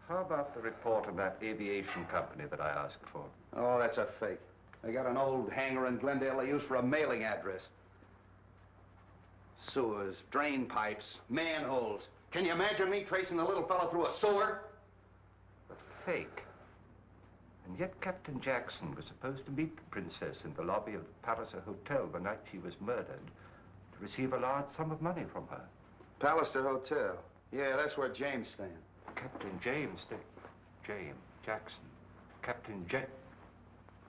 [SPEAKER 3] How about the report on that aviation company that I asked for?
[SPEAKER 4] Oh, that's a fake. They got an old hangar in Glendale they use for a mailing address. Sewers, drain pipes, manholes. Can you imagine me tracing the little fellow through a sewer?
[SPEAKER 3] A fake. And yet Captain Jackson was supposed to meet the princess in the lobby of the Palliser Hotel the night she was murdered to receive a large sum of money from her.
[SPEAKER 4] Palliser Hotel. Yeah, that's where James stands.
[SPEAKER 3] Captain James, James Jackson. Captain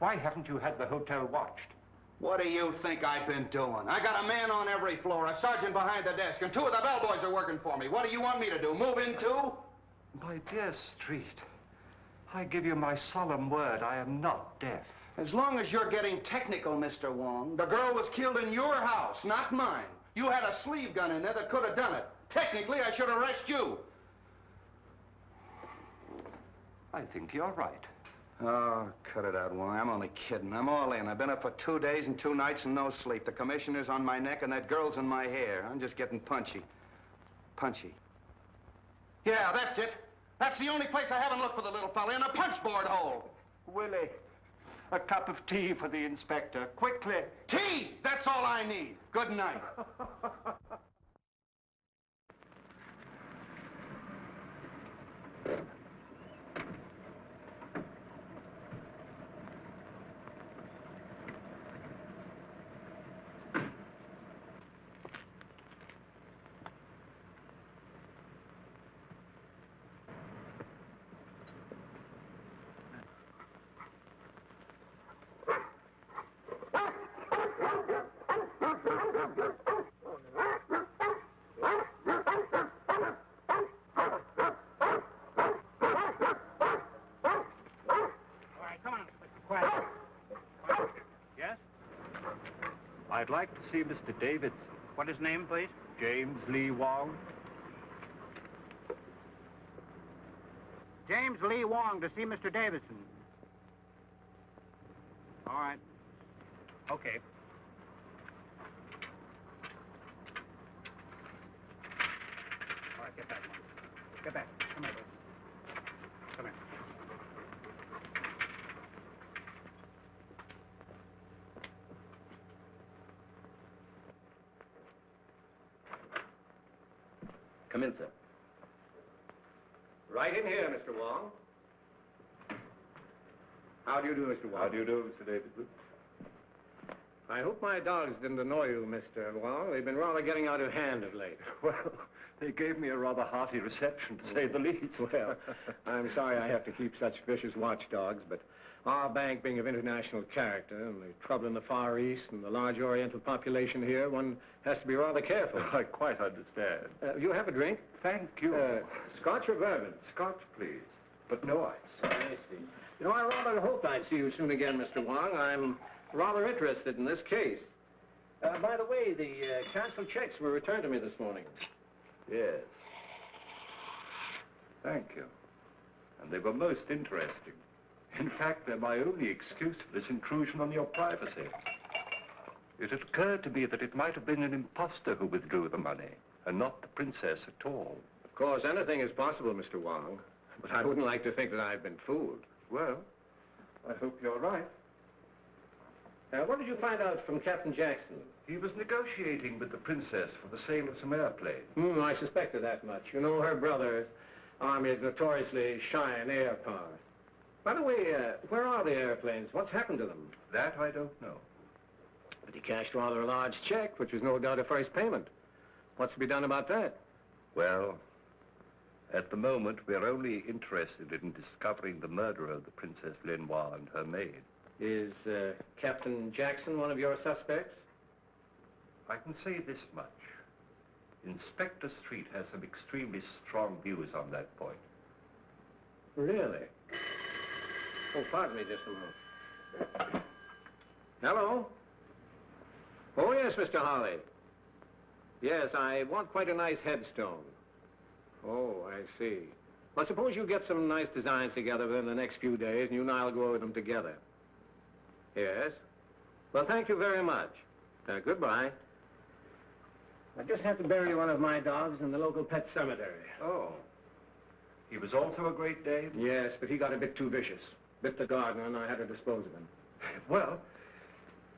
[SPEAKER 3] Why haven't you had the hotel watched?
[SPEAKER 4] What do you think I've been doing? I got a man on every floor, a sergeant behind the desk, and 2 of the bellboys are working for me. What do you want me to do, move in too?
[SPEAKER 3] My dear Street, I give you my solemn word, I am not deaf.
[SPEAKER 4] As long as you're getting technical, Mr. Wong, the girl was killed in your house, not mine. You had a sleeve gun in there that could have done it. Technically, I should arrest you.
[SPEAKER 3] I think you're right.
[SPEAKER 4] Oh, cut it out, Wong. I'm only kidding. I'm all in. I've been up for 2 days and 2 nights and no sleep. The commissioner's on my neck and that girl's in my hair. I'm just getting punchy. Punchy. Yeah, that's it. That's the only place I haven't looked for the little fella, in a punchboard hole.
[SPEAKER 3] Willie, a cup of tea for the inspector, quickly.
[SPEAKER 4] Tea! That's all I need. Good night.
[SPEAKER 3] I'd like to see Mr. Davidson.
[SPEAKER 12] What his name, please?
[SPEAKER 3] James Lee Wong.
[SPEAKER 12] James Lee Wong to see Mr. Davidson. All right. Okay. All right, get back. Get back. Come here, please. Come here.
[SPEAKER 9] Come in, sir. Right in here, Mr. Wong. How do you do, Mr. Wong?
[SPEAKER 3] How do you do, Mr. Davidson?
[SPEAKER 9] I hope my dogs didn't annoy you, Mr. Wong. They've been rather getting out of hand of late.
[SPEAKER 3] Well, they gave me a rather hearty reception, to say the least.
[SPEAKER 9] Well, I'm sorry I have to keep such vicious watchdogs, but our bank being of international character and the trouble in the Far East and the large Oriental population here, one has to be rather careful.
[SPEAKER 3] I quite understand.
[SPEAKER 9] You have a drink?
[SPEAKER 3] Thank you.
[SPEAKER 9] Scotch or bourbon?
[SPEAKER 3] Scotch, please, but no ice.
[SPEAKER 9] I see. You know, I rather hoped I'd see you soon again, Mr. Wong. I'm rather interested in this case. By the way, the canceled checks were returned to me this morning.
[SPEAKER 3] Yes. Thank you. And they were most interesting. In fact, they're my only excuse for this intrusion on your privacy. It had occurred to me that it might have been an imposter who withdrew the money, and not the princess at all.
[SPEAKER 9] Of course, anything is possible, Mr. Wong. But I wouldn't like to think that I've been fooled.
[SPEAKER 3] Well, I hope you're right.
[SPEAKER 9] What did you find out from Captain Jackson?
[SPEAKER 3] He was negotiating with the princess for the sale of some airplanes.
[SPEAKER 9] I suspected that much. You know, her brother's army is notoriously shy in air power. By the way, where are the airplanes? What's happened to them?
[SPEAKER 3] That I don't know.
[SPEAKER 9] But he cashed rather a large check, which was no doubt a first payment. What's to be done about that?
[SPEAKER 3] Well, at the moment, we're only interested in discovering the murderer of the Princess Lin Hwa and her maid.
[SPEAKER 9] Is Captain Jackson one of your suspects?
[SPEAKER 3] I can say this much. Inspector Street has some extremely strong views on that point.
[SPEAKER 9] Really? Oh, pardon me just a moment. Hello? Oh, yes, Mr. Holly. Yes, I want quite a nice headstone. Oh, I see. Well, suppose you get some nice designs together within the next few days, and you and I'll go over them together. Yes? Well, thank you very much. Goodbye. I just have to bury one of my dogs in the local pet cemetery.
[SPEAKER 3] Oh. He was also a Great Dane?
[SPEAKER 9] Yes, but he got a bit too vicious. Bit the gardener, and I had to dispose of him.
[SPEAKER 3] Well,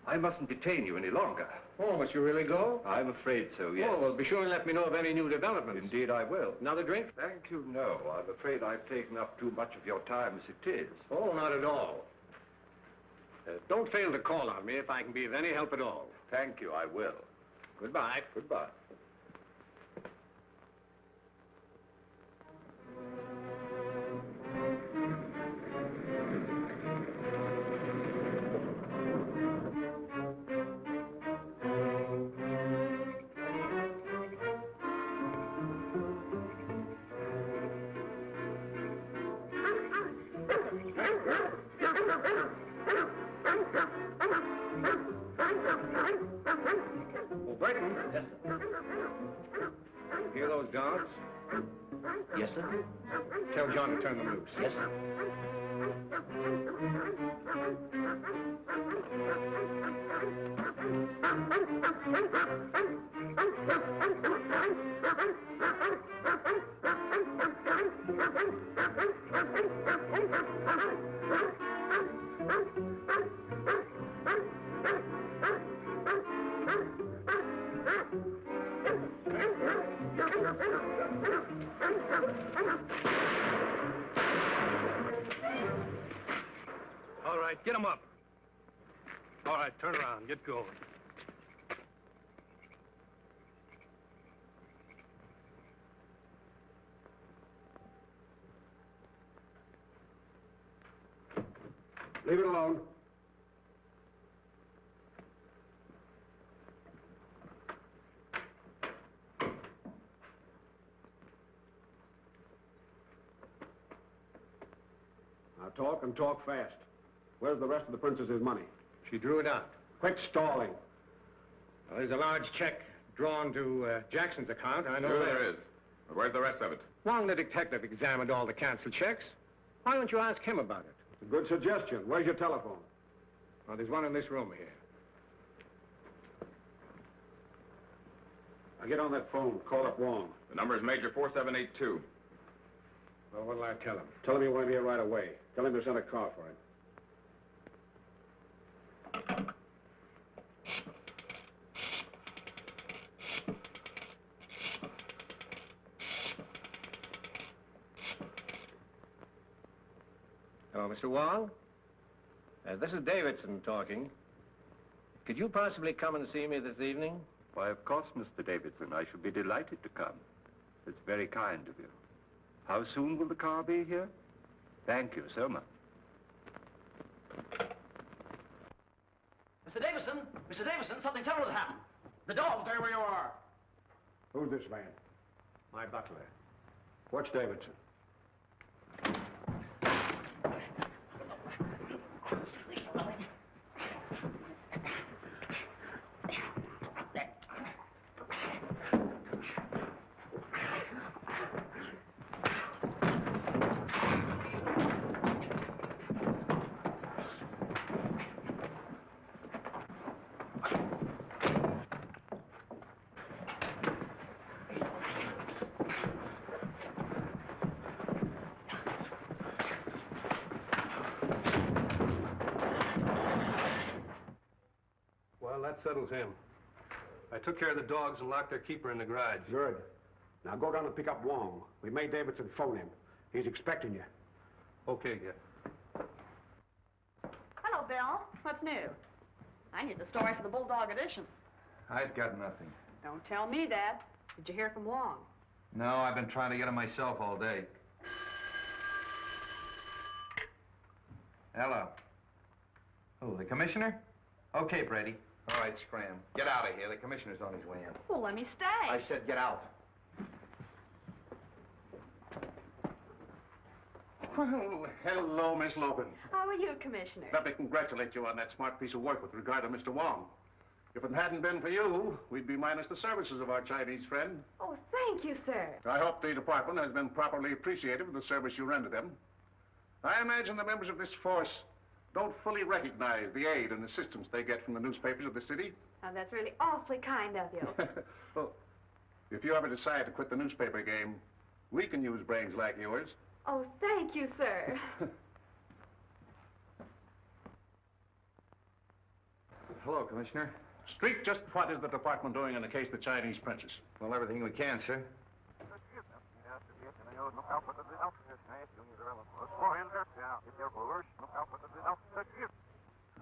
[SPEAKER 3] I mustn't detain you any longer.
[SPEAKER 9] Oh, must you really go?
[SPEAKER 3] I'm afraid so, yes.
[SPEAKER 9] Oh, well, be sure and let me know of any new developments.
[SPEAKER 3] Indeed, I will.
[SPEAKER 9] Another drink?
[SPEAKER 3] Thank you, no. I'm afraid I've taken up too much of your time as it is.
[SPEAKER 9] Oh, not at all. Don't fail to call on me if I can be of any help at all.
[SPEAKER 3] Thank you, I will.
[SPEAKER 9] Goodbye.
[SPEAKER 3] Goodbye.
[SPEAKER 9] Yes, sir. Hear those dogs? Yes, sir. Tell John to turn them loose. Yes, sir.
[SPEAKER 12] All right, get him up. All right, turn around, get going.
[SPEAKER 2] Leave it alone. Now talk and talk fast. Where's the rest of the princess's money?
[SPEAKER 9] She drew it out.
[SPEAKER 2] Quit stalling.
[SPEAKER 9] Well, there's a large check drawn to Jackson's account. I know
[SPEAKER 6] Sure
[SPEAKER 9] that.
[SPEAKER 6] there is. But where's the rest of it?
[SPEAKER 9] Wong, the detective, examined all the canceled checks. Why don't you ask him about it?
[SPEAKER 2] It's a good suggestion. Where's your telephone?
[SPEAKER 9] Well, there's one in this room here.
[SPEAKER 2] Now get on that phone. Call up Wong.
[SPEAKER 6] The number is Major 4782.
[SPEAKER 9] Well, what'll I tell him?
[SPEAKER 2] Tell him you want him here right away. Tell him to send a car for him.
[SPEAKER 9] Hello, Mr. Wong? This is Davidson talking. Could you possibly come and see me this evening?
[SPEAKER 3] Why, of course, Mr. Davidson. I should be delighted to come. It's very kind of you. How soon will the car be here? Thank you so much.
[SPEAKER 8] Mr. Davison! Mr. Davison, something terrible has happened. The dog...
[SPEAKER 2] Stay where you are. Who's this man?
[SPEAKER 9] My butler.
[SPEAKER 2] Watch Davidson.
[SPEAKER 9] settles him. I took care of the dogs and locked their keeper in the garage.
[SPEAKER 2] Good. Now go down and pick up Wong. We made Davidson phone him. He's expecting you.
[SPEAKER 9] Okay, Gil.
[SPEAKER 11] Hello, Bill. What's new? I need the story for the Bulldog edition.
[SPEAKER 4] I've got nothing.
[SPEAKER 11] Don't tell me that. Did you hear from Wong?
[SPEAKER 4] No, I've been trying to get him myself all day. Hello. Who, the commissioner? Okay, Brady. All right, scram. Get out of here. The commissioner's on his way in.
[SPEAKER 11] Well, let me stay.
[SPEAKER 4] I said get out.
[SPEAKER 13] Well, hello, Miss Logan.
[SPEAKER 11] How are you, Commissioner?
[SPEAKER 13] Let me congratulate you on that smart piece of work with regard to Mr. Wong. If it hadn't been for you, we'd be minus the services of our Chinese friend.
[SPEAKER 11] Oh, thank you, sir.
[SPEAKER 13] I hope the department has been properly appreciative of the service you rendered them. I imagine the members of this force don't fully recognize the aid and assistance they get from the newspapers of the city.
[SPEAKER 11] Oh, that's really awfully kind of you.
[SPEAKER 13] Well, if you ever decide to quit the newspaper game, we can use brains like yours.
[SPEAKER 11] Oh, thank you, sir.
[SPEAKER 4] Hello, Commissioner.
[SPEAKER 13] Street, just what is the department doing in the case of the Chinese princess?
[SPEAKER 4] Well, everything we can, sir.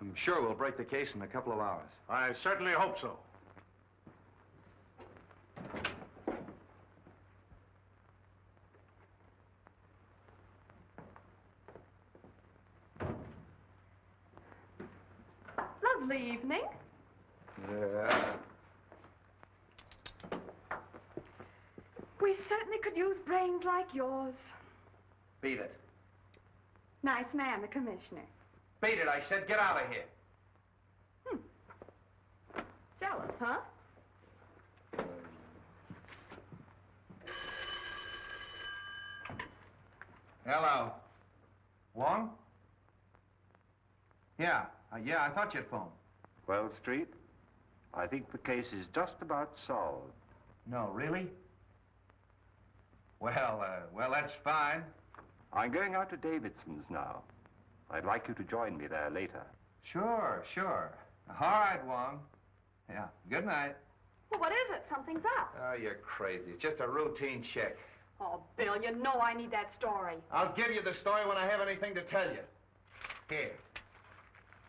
[SPEAKER 4] I'm sure we'll break the case in a couple of hours.
[SPEAKER 13] I certainly hope so.
[SPEAKER 11] Lovely evening.
[SPEAKER 4] Yeah.
[SPEAKER 11] We certainly could use brains like yours.
[SPEAKER 4] Beat it.
[SPEAKER 11] Nice man, the commissioner.
[SPEAKER 4] Beat it, I said. Get out of here.
[SPEAKER 11] Jealous, huh?
[SPEAKER 4] Hello. Wong? Yeah, I thought you'd phone.
[SPEAKER 3] Well, Street, I think the case is just about solved.
[SPEAKER 4] No, really? Well, that's fine.
[SPEAKER 3] I'm going out to Davidson's now. I'd like you to join me there later.
[SPEAKER 4] Sure. All right, Wong. Yeah, good night.
[SPEAKER 11] Well, what is it? Something's up.
[SPEAKER 4] Oh, you're crazy. It's just a routine check.
[SPEAKER 11] Oh, Bill, you know I need that story.
[SPEAKER 4] I'll give you the story when I have anything to tell you.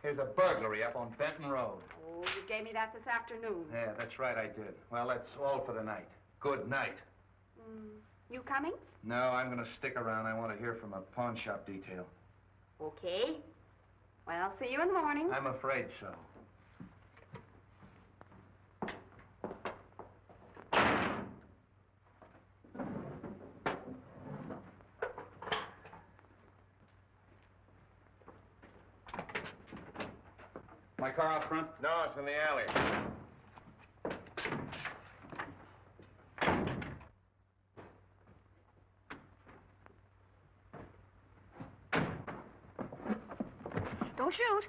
[SPEAKER 4] Here's a burglary up on Benton Road.
[SPEAKER 11] Oh, you gave me that this afternoon.
[SPEAKER 4] Yeah, that's right, I did. Well, that's all for the night. Good night.
[SPEAKER 11] You coming?
[SPEAKER 4] No, I'm going to stick around. I want to hear from a pawn shop detail.
[SPEAKER 11] Okay. Well, I'll see you in the morning.
[SPEAKER 4] I'm afraid so.
[SPEAKER 13] My car out front?
[SPEAKER 4] No, it's in the alley.
[SPEAKER 11] Don't shoot.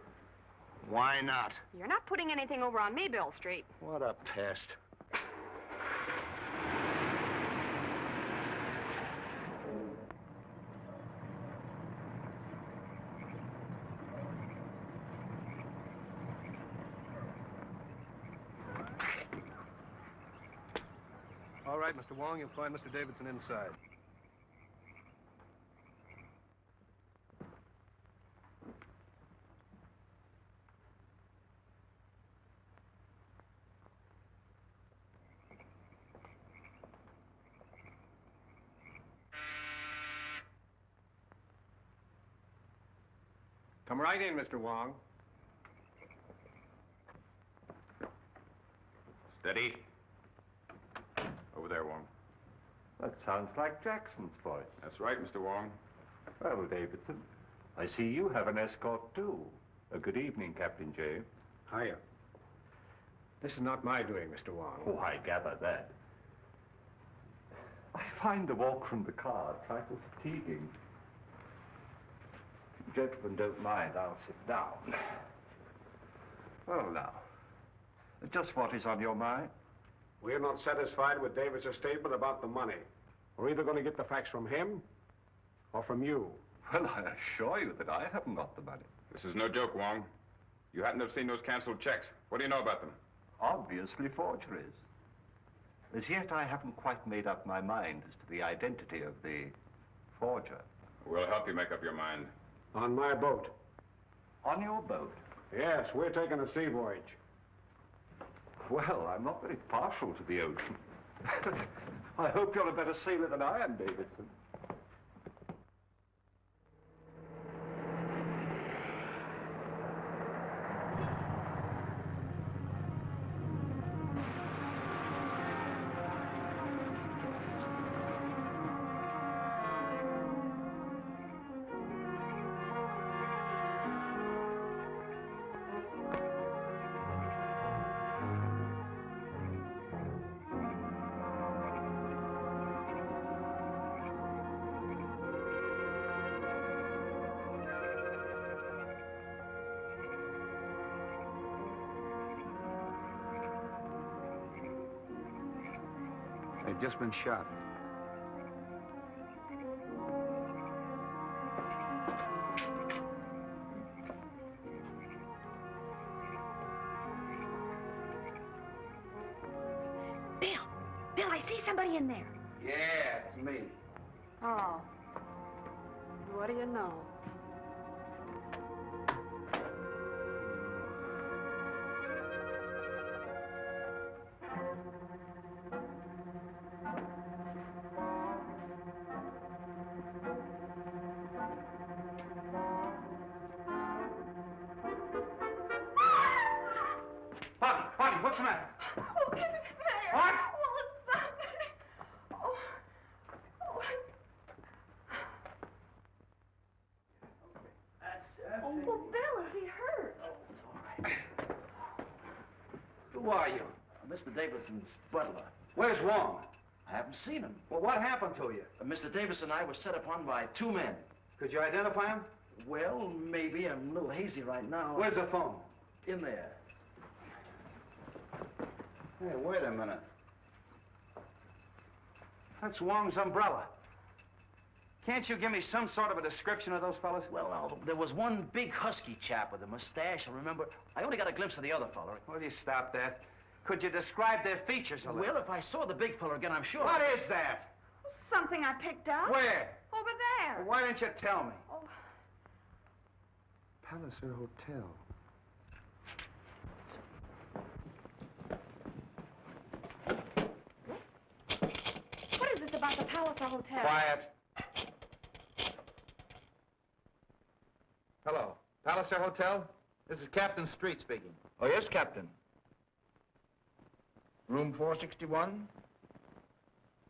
[SPEAKER 4] Why not?
[SPEAKER 11] You're not putting anything over on me, Bill Street.
[SPEAKER 4] What a pest.
[SPEAKER 9] All right, Mr. Wong, you'll find Mr. Davidson inside. Come right in, Mr. Wong.
[SPEAKER 6] Steady. Over there, Wong.
[SPEAKER 3] That sounds like Jackson's voice.
[SPEAKER 6] That's right, Mr. Wong.
[SPEAKER 3] Well, Davidson, I see you have an escort, too. Good evening, Captain J.
[SPEAKER 2] Hiya. This is not my doing, Mr. Wong.
[SPEAKER 3] Oh, I gather that. I find the walk from the car a trifle fatiguing. If you gentlemen don't mind, I'll sit down. Well, now, just what is on your mind?
[SPEAKER 2] We're not satisfied with David's statement about the money. We're either going to get the facts from him or from you.
[SPEAKER 3] Well, I assure you that I haven't got the money.
[SPEAKER 6] This is no joke, Wong. You happen to have seen those canceled checks. What do you know about them?
[SPEAKER 3] obviously forgeries. As yet, I haven't quite made up my mind as to the identity of the forger.
[SPEAKER 6] We'll help you make up your mind.
[SPEAKER 2] On my boat.
[SPEAKER 3] On your boat?
[SPEAKER 2] Yes, we're taking a sea voyage.
[SPEAKER 3] Well, I'm not very partial to the ocean. I hope you're a better sailor than I am, Davidson.
[SPEAKER 10] They'd just been shot.
[SPEAKER 1] Bill, I see somebody in there.
[SPEAKER 10] Yeah, it's me.
[SPEAKER 1] Oh. What do you know?
[SPEAKER 10] Bobby, what's the matter?
[SPEAKER 11] Oh, is it there?
[SPEAKER 10] What?
[SPEAKER 11] Oh, it's something. Oh. Oh, well, Bill, is he hurt?
[SPEAKER 8] Who are you? Mr. Davidson's butler.
[SPEAKER 10] Where's Wong?
[SPEAKER 8] I haven't seen him.
[SPEAKER 10] Well, what happened to you?
[SPEAKER 8] Mr. Davidson and I were set upon by two men.
[SPEAKER 10] Could you identify him?
[SPEAKER 8] Well, maybe. I'm a little hazy right now.
[SPEAKER 10] Where's the phone?
[SPEAKER 8] In there.
[SPEAKER 10] Hey, wait a minute. That's Wong's umbrella. Can't you give me some sort of a description of those fellas?
[SPEAKER 8] Well, there was one big husky chap with a mustache, I remember. I only got a glimpse of the other fella.
[SPEAKER 10] Will you stop that? Could you describe their features a little?
[SPEAKER 8] Well, if I saw the big fella again, I'm sure.
[SPEAKER 10] What is that?
[SPEAKER 11] Something I picked up.
[SPEAKER 10] Where?
[SPEAKER 11] Over there.
[SPEAKER 10] Well, why didn't you tell me?
[SPEAKER 11] Oh.
[SPEAKER 10] Palliser Hotel.
[SPEAKER 11] What is this about the Palliser Hotel?
[SPEAKER 10] Quiet. Hello. Palliser Hotel? This is Captain Street speaking.
[SPEAKER 4] Oh, yes, Captain. Room 461?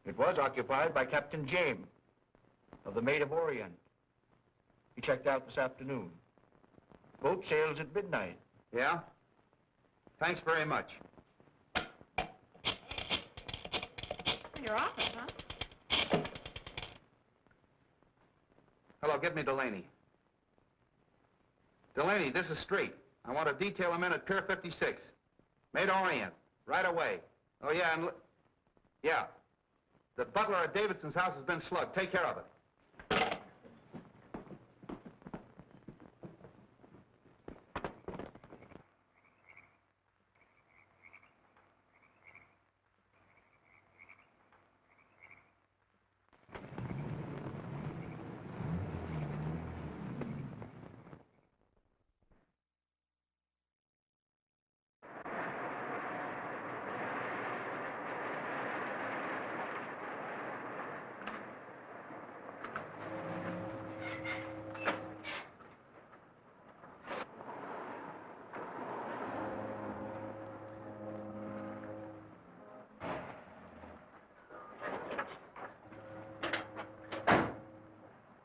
[SPEAKER 4] It was occupied by Captain James of the Maid of Orient. He checked out this afternoon. Boat sails at midnight.
[SPEAKER 10] Yeah? Thanks very much.
[SPEAKER 11] Your office, huh?
[SPEAKER 10] Hello, get me Delaney. Delaney, this is Street. I want to detail him in at Pier 56. Maid Orient, right away. Oh, yeah, and... Yeah. The butler at Davidson's house has been slugged. Take care of it.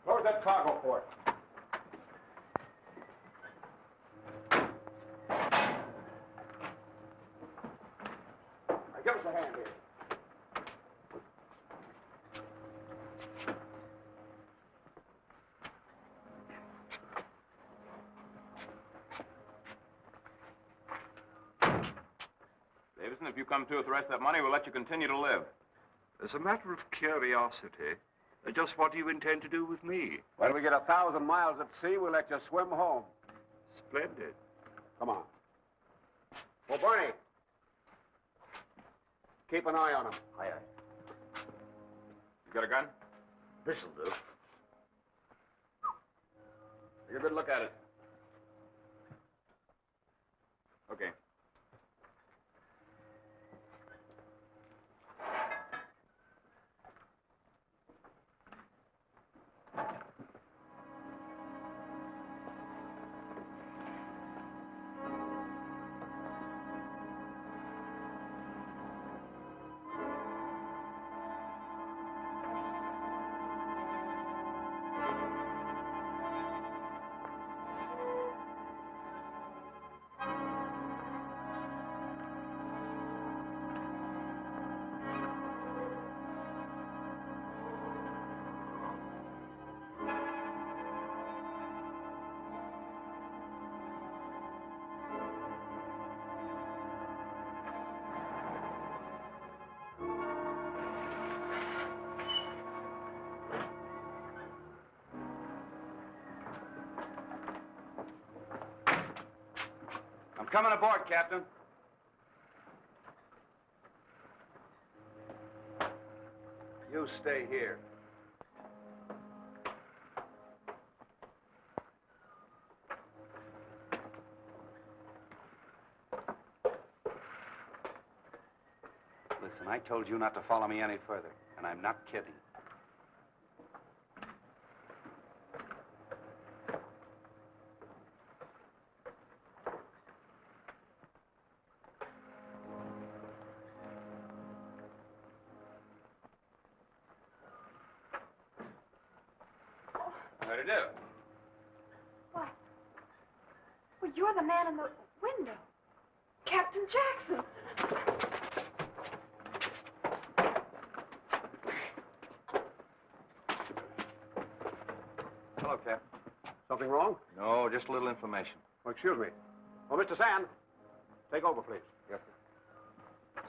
[SPEAKER 10] Close that cargo port. Give us a hand here.
[SPEAKER 6] Davidson, if you come to with the rest of that money, we'll let you continue to live.
[SPEAKER 3] As a matter of curiosity, just what do you intend to do with me?
[SPEAKER 2] When we get 1,000 miles at sea, we'll let you swim home.
[SPEAKER 3] Splendid.
[SPEAKER 2] Come on. Well, Barney, Keep an eye on him.
[SPEAKER 4] Aye, aye.
[SPEAKER 6] You got a gun?
[SPEAKER 4] This'll do.
[SPEAKER 6] Take a good look at it. Okay.
[SPEAKER 5] I'm coming aboard, Captain.
[SPEAKER 4] You stay here.
[SPEAKER 5] Listen, I told you not to follow me any further, and I'm not kidding.
[SPEAKER 6] How'd it do?
[SPEAKER 1] Why? Well, you're the man in the window. Captain Jackson.
[SPEAKER 5] Hello, Captain.
[SPEAKER 2] Something wrong?
[SPEAKER 5] No, just a little information.
[SPEAKER 2] Oh, excuse me. Oh, Mr. Sand, take over, please.
[SPEAKER 5] Yes, sir.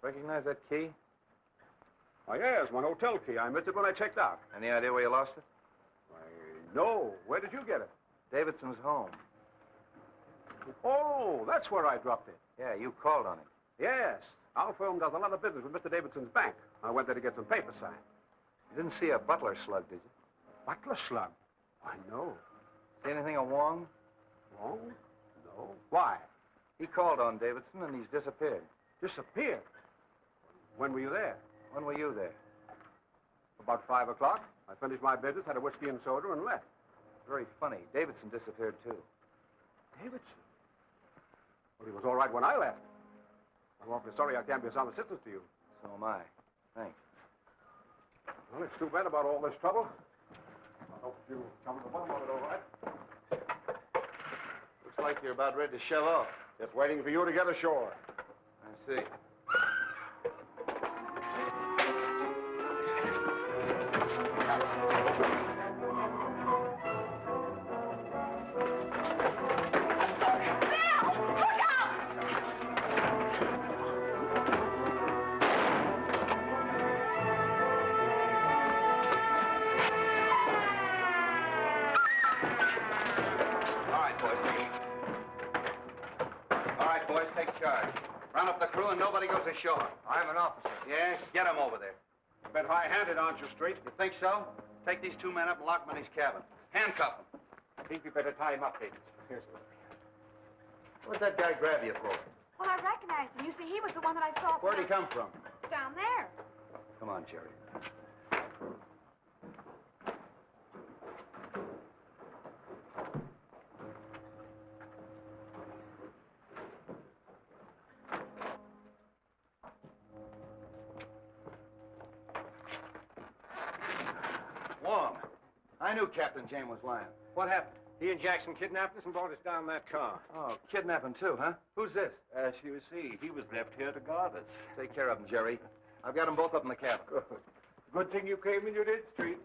[SPEAKER 5] Recognize that key?
[SPEAKER 2] Oh, yes, my hotel key. I missed it when I checked out.
[SPEAKER 5] Any idea where you lost it?
[SPEAKER 2] Why, no. Where did you get it?
[SPEAKER 5] Davidson's home.
[SPEAKER 2] Oh, that's where I dropped it.
[SPEAKER 5] Yeah, you called on him.
[SPEAKER 2] Yes. Our firm does a lot of business with Mr. Davidson's bank. I went there to get some papers signed.
[SPEAKER 5] You didn't see a butler slug, did you?
[SPEAKER 2] Butler slug? I know.
[SPEAKER 5] See anything of Wong?
[SPEAKER 2] Wong? No. Why?
[SPEAKER 5] He called on Davidson, and he's disappeared.
[SPEAKER 2] Disappeared? When were you there?
[SPEAKER 5] When were you there?
[SPEAKER 2] About 5 o'clock. I finished my business, had a whiskey and soda, and left.
[SPEAKER 5] Very funny. Davidson disappeared, too.
[SPEAKER 2] Davidson? Well, he was all right when I left. I'm awfully sorry I can't be of some assistance to you.
[SPEAKER 5] So am I. Thanks.
[SPEAKER 2] Well, it's too bad about all this trouble. I hope you come to the bottom of it all right.
[SPEAKER 4] Looks like you're about ready to shove off.
[SPEAKER 2] Just waiting for you to get ashore.
[SPEAKER 4] I see.
[SPEAKER 5] Round up the crew and nobody goes ashore.
[SPEAKER 4] I'm an officer.
[SPEAKER 5] Yeah? Get him over there.
[SPEAKER 2] A bit high-handed, aren't you, Street?
[SPEAKER 5] You think so? Take these two men up and lock them in his cabin. Handcuff them.
[SPEAKER 2] I think you better tie him up, Davis. Here's
[SPEAKER 4] What'd that guy grab you for?
[SPEAKER 1] Well, I recognized him. You see, he was the one that I saw.
[SPEAKER 5] Where'd he come from?
[SPEAKER 1] Down there.
[SPEAKER 5] Come on, Jerry. Wong, I knew Captain James was lying. What happened?
[SPEAKER 9] He and Jackson kidnapped us and brought us down that car.
[SPEAKER 5] Oh, kidnapping too, huh? Who's this?
[SPEAKER 3] As you see, he was left here to guard us.
[SPEAKER 5] Take care of them, Jerry. I've got them both up in the cabin.
[SPEAKER 2] Good. Good thing you came and you did, Street.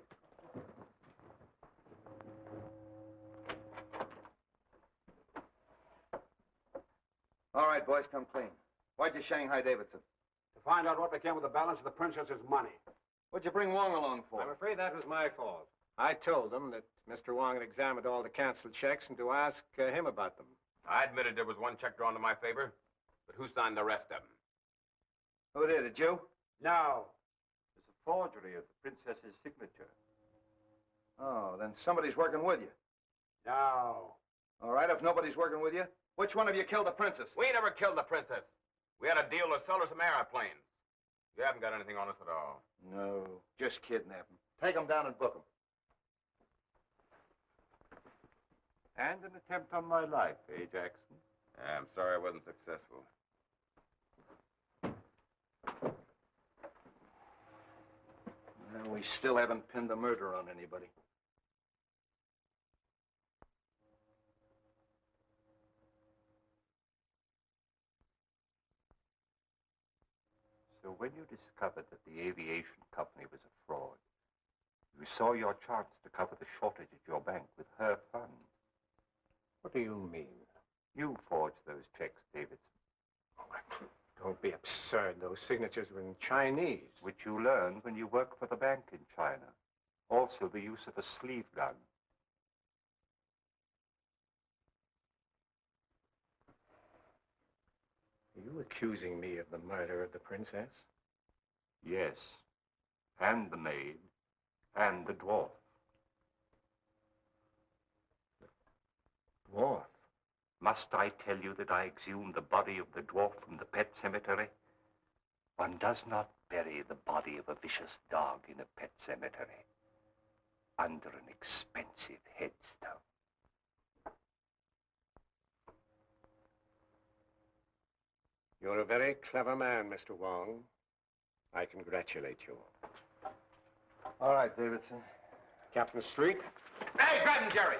[SPEAKER 5] All right, boys, come clean. Why'd you Shanghai Davidson?
[SPEAKER 2] To find out what became of the balance of the princess's money.
[SPEAKER 5] What'd you bring Wong along for?
[SPEAKER 9] I'm afraid that was my fault. I told them that Mr. Wong had examined all the canceled checks and to ask him about them.
[SPEAKER 6] I admitted there was one check drawn to my favor, but who signed the rest of them?
[SPEAKER 4] Who did it, you?
[SPEAKER 3] No. It's a forgery of the princess's signature.
[SPEAKER 4] Oh, then somebody's working with you.
[SPEAKER 3] No.
[SPEAKER 4] All right, if nobody's working with you, which one of you killed the princess?
[SPEAKER 6] We never killed the princess. We had a deal to sell her some airplanes. You haven't got anything on us at all.
[SPEAKER 4] No, just kidnap him. Take him down and book him.
[SPEAKER 3] And an attempt on my life, eh, Jackson?
[SPEAKER 6] I'm sorry I wasn't successful.
[SPEAKER 4] Well, we still haven't pinned the murder on anybody.
[SPEAKER 3] So when you discovered that the aviation company was a fraud, you saw your chance to cover the shortage at your bank with her funds.
[SPEAKER 9] What do you mean?
[SPEAKER 3] You forged those checks, Davidson.
[SPEAKER 9] Don't be absurd. Those signatures were in Chinese.
[SPEAKER 3] Which you learned when you worked for the bank in China. Also the use of a sleeve gun.
[SPEAKER 9] Are you accusing me of the murder of the princess?
[SPEAKER 3] Yes. And the maid. And the dwarf.
[SPEAKER 9] The dwarf?
[SPEAKER 3] Must I tell you that I exhumed the body of the dwarf from the pet cemetery? One does not bury the body of a vicious dog in a pet cemetery under an expensive headstone.
[SPEAKER 9] You're a very clever man, Mr. Wong. I congratulate you.
[SPEAKER 4] All right, Davidson.
[SPEAKER 9] Captain Street?
[SPEAKER 6] Hey, grab him, Jerry!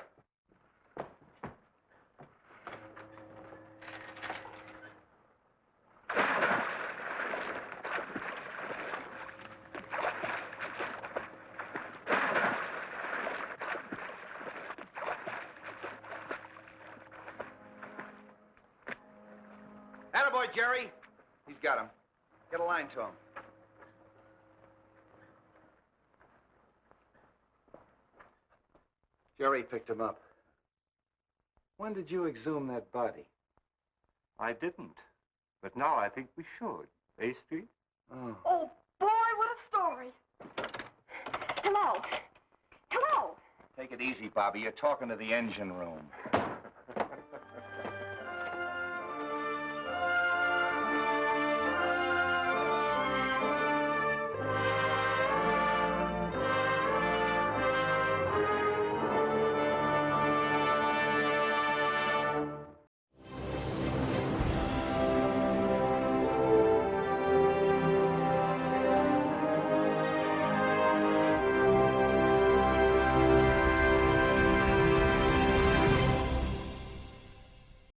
[SPEAKER 4] Attaboy, Jerry. He's got him. Get a line to him. Jerry picked him up. When did you exhume that body?
[SPEAKER 3] I didn't. But now I think we should. Eh, Street?
[SPEAKER 4] Oh.
[SPEAKER 11] Oh, boy, what a story. Hello. Hello.
[SPEAKER 4] Take it easy, Bobby. You're talking to the engine room.